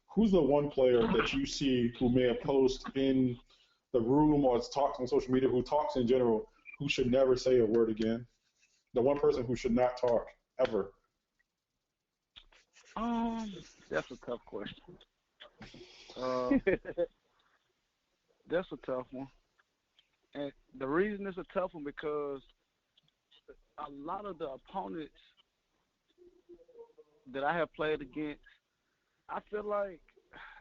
who's the one player that you see who may have posted in the room or talks on social media, who talks in general, who should never say a word again? The one person who should not talk ever. That's a tough question. That's a tough one. And the reason it's a tough one because a lot of the opponents that I have played against, I feel like,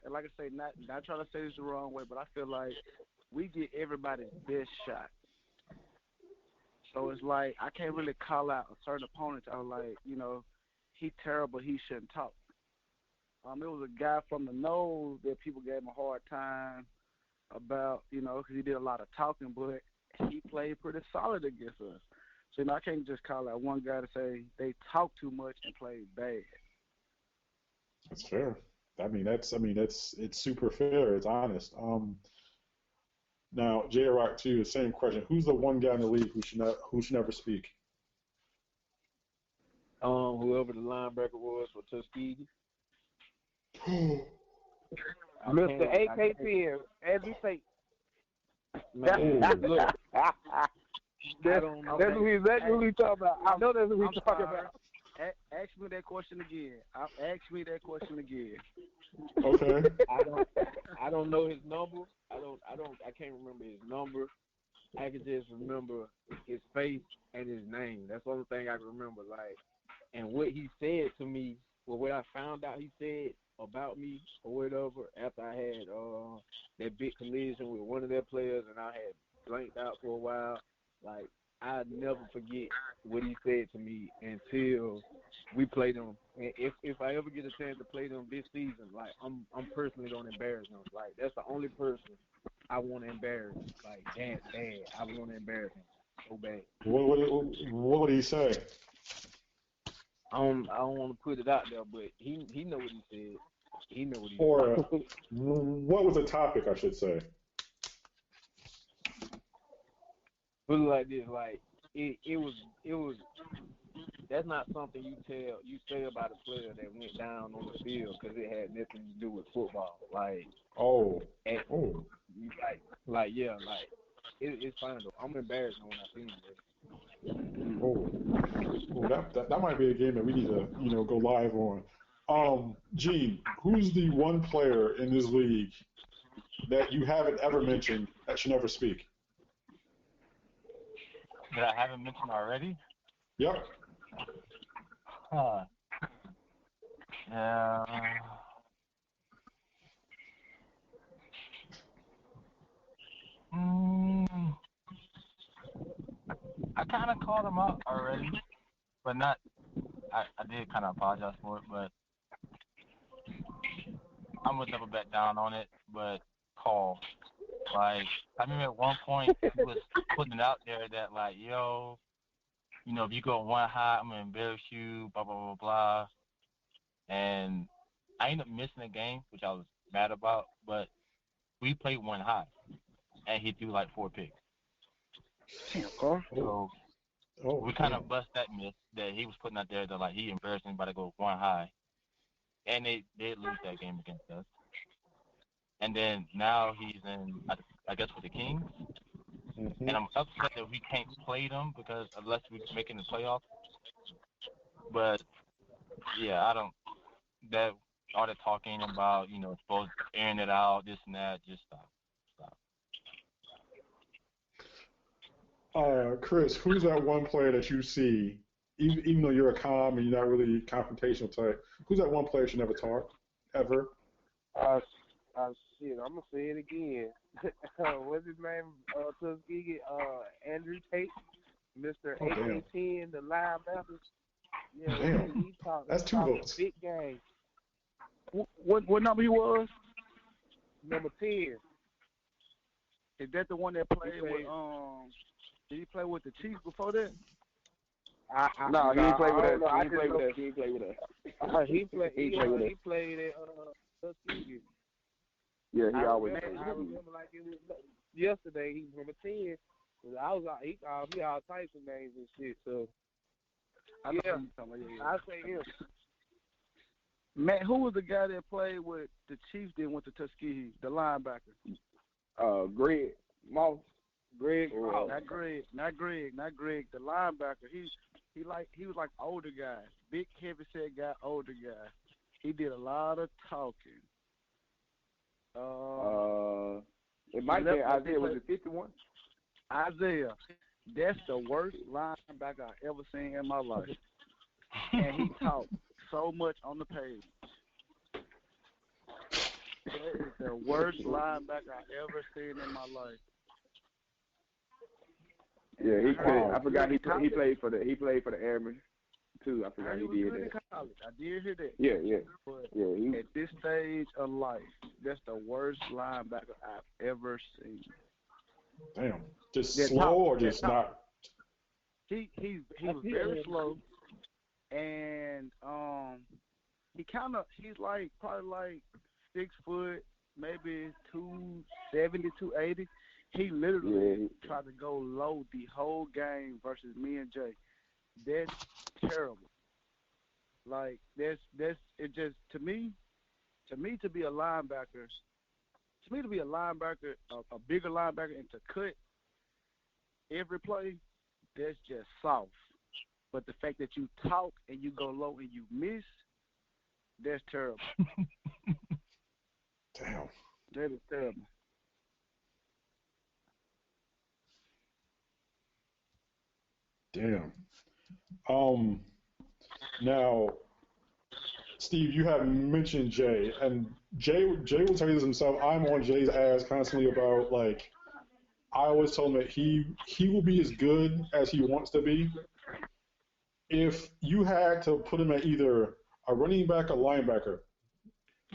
and like I say, not trying to say this the wrong way, but I feel like we get everybody's best shot. So it's like I can't really call out a certain opponent. I was like, he terrible, he shouldn't talk. It was a guy from the nose that people gave him a hard time about, because he did a lot of talking, but he played pretty solid against us. So, I can't just call out one guy to say they talk too much and play bad. That's fair. It's super fair. It's honest. Now, J Rock too, the same question. Who's the one guy in the league who should never speak? Whoever the linebacker was for Tuskegee. Mr. AK10, Andrew Tate. Man, look. That's exactly who he's talking about. I know that's who he's talking about. Ask me that question again. Okay. I don't know his number. I can't remember his number. I can just remember his face and his name. That's the only thing I can remember. Like, and what he said to me, or what I found out he said about me or whatever after I had that big collision with one of their players and I had blanked out for a while. Like, I'd never forget what he said to me until we played them. And if I ever get a chance to play them this season, like I'm personally gonna embarrass them. Like, that's the only person I want to embarrass. Like, that bad. I want to embarrass him so bad. What would he say? I don't want to put it out there, but he know what he said. He know what he said. What was the topic, I should say? Put it like this, like it was. That's not something you say about a player that went down on the field because it had nothing to do with football. Like, it's fine though. I'm embarrassed when I see him. That might be a game that we need to go live on. Gene, who's the one player in this league that you haven't ever mentioned that should never speak? That I haven't mentioned already? Yep. Yeah. I kind of called him out already, but not. I did kind of apologize for it, but I'm gonna double back down on it. But Paul, like, I remember at one point he was putting it out there that, like, yo, if you go one high, I'm gonna embarrass you, blah blah blah blah. And I ended up missing a game, which I was mad about. But we played one high, and he threw like 4 picks. So we kind of bust that myth that he was putting out there that, like, he embarrassed anybody to go one high, and they did lose that game against us. And then now he's in, I guess, with the Kings. Mm-hmm. And I'm upset that we can't play them because unless we're making the playoffs. But yeah, that all the talking about, supposed airing it out, this and that, just stop. Chris, who's that one player that you see, even though you're a calm and you're not really confrontational type, who's that one player you should never talk, ever? Shit, I'm going to say it again. What's his name? Tuskegee? Andrew Tate, Mr. AK10, the linebacker. Yeah, he talking. That's 2 votes. Big game. What number he was? Number 10. Is that the one that played with? Did he play with the Chiefs before that? No, he ain't played with us. No, He ain't played with us. He ain't played with us. He played. He Played at Tuskegee. Yeah, he I always. remember like it was yesterday. He was number 10. He called me all types of names and shit. So yeah, I say him. Matt, who was the guy that played with the Chiefs then went to Tuskegee, the linebacker? Greg Moss. Greg. Oh. Not Greg. The linebacker. He was like older guy, big heavy set guy, older guy. He did a lot of talking. It might be Isaiah. Was it 51? Isaiah. That's the worst linebacker I ever seen in my life. And he talked so much on the page. That is the worst linebacker I ever seen in my life. Yeah, he played. I forgot he played for the Airmen too. I forgot he did that. I did hear that. Yeah. But Yeah, at this stage of life, that's the worst linebacker I've ever seen. Damn. Just slow or just not? He was very slow, and he's like probably like 6 foot, maybe 270, 280. He literally tried to go low the whole game versus me and Jay. That's terrible. Like that's it. Just to me to be a linebacker, a bigger linebacker, and to cut every play, that's just soft. But the fact that you talk and you go low and you miss, that's terrible. Damn. That is terrible. Damn. Now, Steve, you have mentioned Jay, and Jay will tell you this himself. I'm on Jay's ass constantly about, like, I always tell him that he will be as good as he wants to be. If you had to put him at either a running back or linebacker,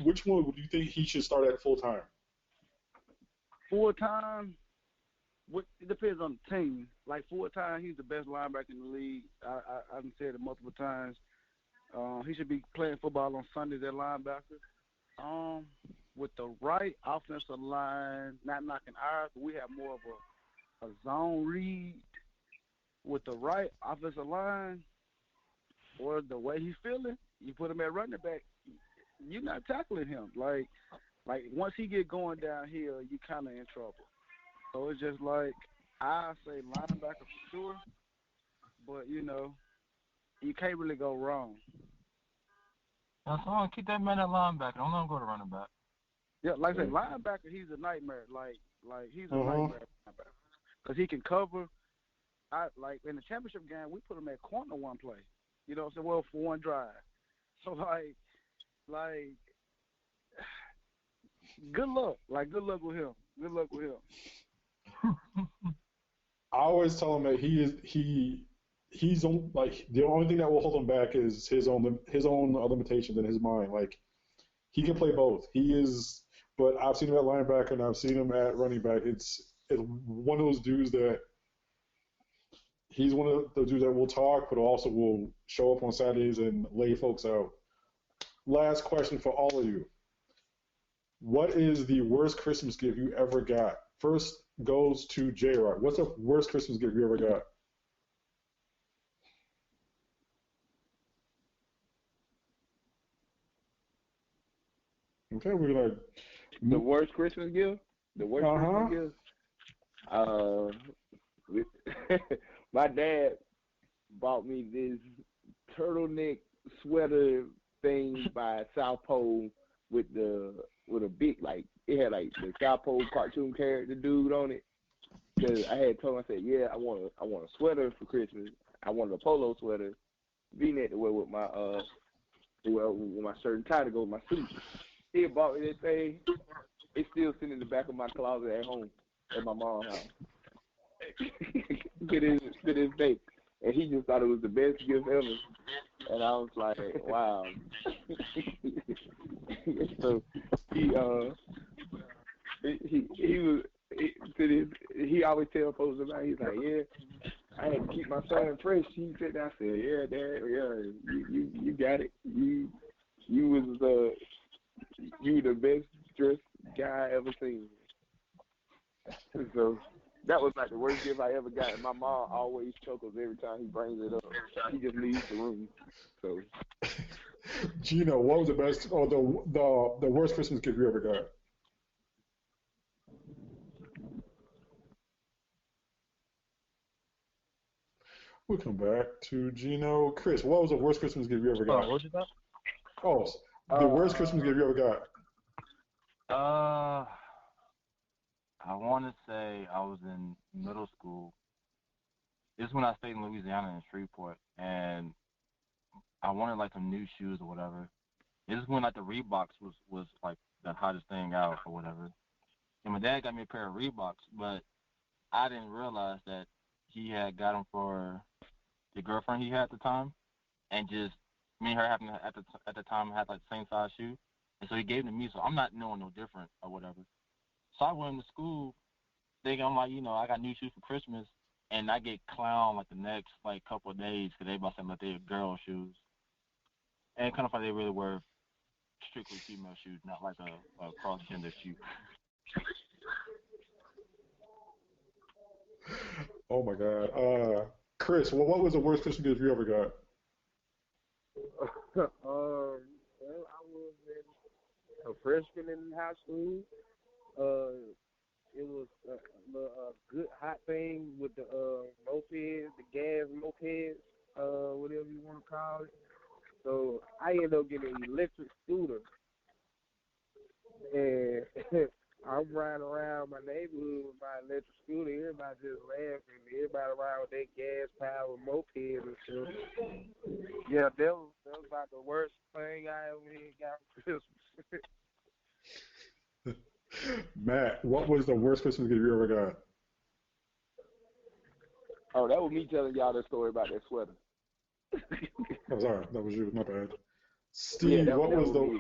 which one would you think he should start at full time? Full time, it depends on the team. Like full time, he's the best linebacker in the league. I've said it multiple times. He should be playing football on Sundays at linebacker. With the right offensive line, not knocking ours, but we have more of a zone read. With the right offensive line, or the way he's feeling, you put him at running back, you're not tackling him. Like once he get going downhill, you kind of in trouble. So it's just like, I say linebacker for sure, but, you can't really go wrong. That's all. Keep that man at linebacker. Don't let him go to running back. Yeah, like I say, linebacker, he's a nightmare. Like he's a nightmare linebacker. Because he can cover. Like, in the championship game, we put him at corner one play. You know what I'm saying? Well, for one drive. So, like, good luck. Like, good luck with him. Good luck with him. I always tell him that he's on, like, the only thing that will hold him back is his own limitations in his mind. Like, he can play both. But I've seen him at linebacker and I've seen him at running back. It's one of those dudes that he's one of those dudes that will talk, but also will show up on Saturdays and lay folks out. Last question for all of you. What is the worst Christmas gift you ever got? First goes to J-Rock. What's the worst Christmas gift you ever got? Okay, we're gonna. The worst Christmas gift. Christmas gift. My dad bought me this turtleneck sweater thing by South Pole with a big, like, it had like the South Pole cartoon character dude on it. Cause I had told him, I said, yeah, I want a sweater for Christmas. I wanted a polo sweater, V-neck to wear with my with my shirt and tie to go with my suit. He had bought me that thing. It's still sitting in the back of my closet at home at my mom's house. to this day. And he just thought it was the best gift ever. And I was like, wow. So he always tell folks about it. He's like, yeah, I had to keep my son fresh. He said, I said, yeah, Dad, yeah, you got it. You was you the best dressed guy I ever seen. So that was like the worst gift I ever got. And my mom always chuckles every time he brings it up. He just leaves the room. So Gino, what was the best or the worst Christmas gift you ever got? We'll come back to Gino. Chris, what was the worst Christmas gift you ever got? What you got? Oh, the worst Christmas gift you ever got. I want to say I was in middle school. This is when I stayed in Louisiana in Shreveport, and I wanted like some new shoes or whatever. This is when like the Reeboks was like the hottest thing out or whatever. And my dad got me a pair of Reeboks, but I didn't realize that he had got them for the girlfriend he had at the time, and just me and her happened to, at the time had like the same size shoe, and so he gave them to me. So I'm not knowing no different or whatever. So I went to school thinking I'm like, I got new shoes for Christmas, and I get clowned like the next like couple of days because everybody said that they're girl shoes, and kind of like they really were strictly female shoes, not like a cross gender shoe. Oh my God. Chris, what was the worst Christmas gift you ever got? Well, I was a freshman in high school. It was a good hot thing with the mopeds, the gas mopeds, whatever you want to call it. So I ended up getting an electric scooter, and I'm riding around my neighborhood with my electric scooter. Everybody just laughing. Everybody around with their gas-powered mopeds and stuff. Yeah, that was about the worst thing I ever got for Christmas. Matt, what was the worst Christmas gift you ever got? oh, that was me telling y'all the story about that sweater. Oh, sorry, that was you. My bad. Yeah, Steve, that what was was the me.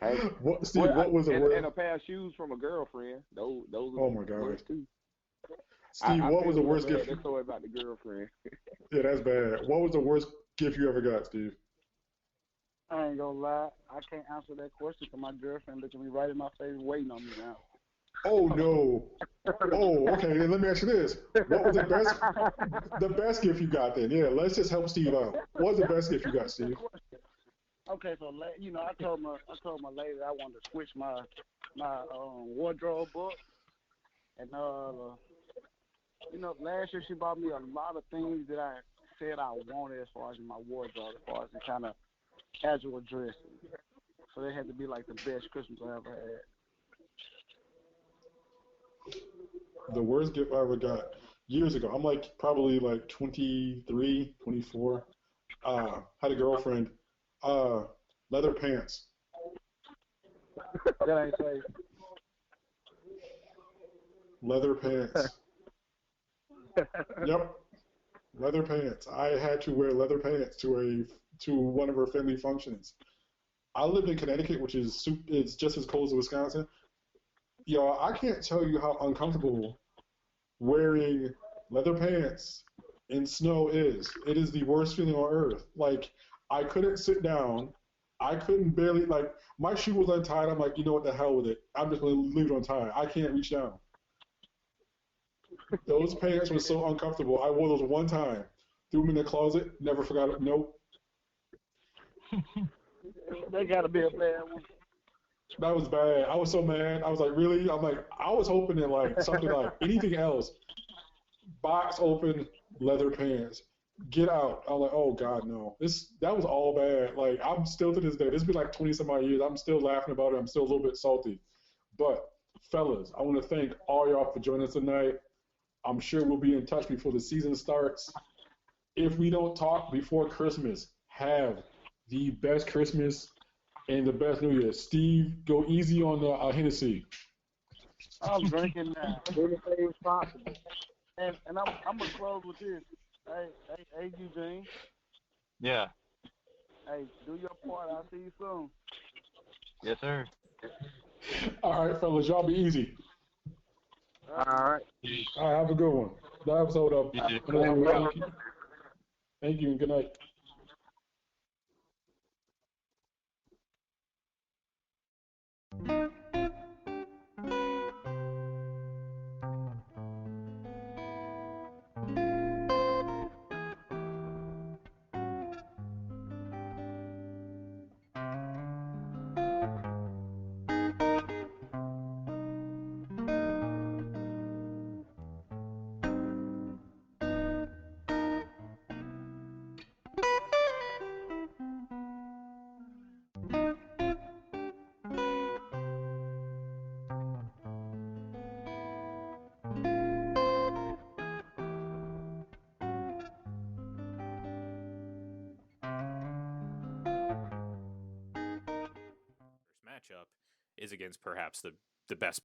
Hey, Steve? well, What was the worst? and a pair of shoes from a girlfriend. Those Oh are my God, worst too. Steve, I what was the feel worst bad. gift? That story about the girlfriend. Yeah, that's bad. What was the worst gift you ever got, Steve? I ain't gonna lie, I can't answer that question because my girlfriend looking me right in my face, waiting on me now. Oh no. Oh, okay. Then let me ask you this: what was the best gift you got? Then, yeah, let's just help Steve out. What was the best gift you got, Steve? Okay, so I told my lady I wanted to switch my wardrobe up, and last year she bought me a lot of things that I said I wanted as far as in my wardrobe, as far as the kind of casual dressing. So they had to be like the best Christmas I ever had. The worst gift I ever got years ago. I'm like probably like 23, 24. Had a girlfriend. Leather pants. That ain't safe. Leather pants. Yep. Leather pants. I had to wear leather pants to one of her family functions. I live in Connecticut, which is it's just as cold as Wisconsin. Yo, I can't tell you how uncomfortable wearing leather pants in snow is. It is the worst feeling on earth. Like, I couldn't sit down. I couldn't barely, like, my shoe was untied. I'm like, you know what, the hell with it. I'm just going to leave it untied. I can't reach down. Those pants were so uncomfortable. I wore those one time. Threw them in the closet. Never forgot it. Nope. They gotta be a bad one. That was bad. I was so mad. I was like, really? I'm like, I was hoping that like something like anything else. Box open, leather pants. Get out. I'm like, oh God, no. That was all bad. Like, I'm still to this day. This has been like 20 some odd years. I'm still laughing about it. I'm still a little bit salty. But fellas, I want to thank all y'all for joining us tonight. I'm sure we'll be in touch before the season starts. If we don't talk before Christmas, have the best Christmas and the best New Year. Steve, go easy on the Hennessy. I'm drinking now. Anything possible. And I'm gonna close with this. Hey, Eugene. Yeah. Hey, do your part. I'll see you soon. Yes, sir. All right, fellas, y'all be easy. All right. All right, have a good one. the episode of. You too. Thank you and good night. Matchup is against perhaps the best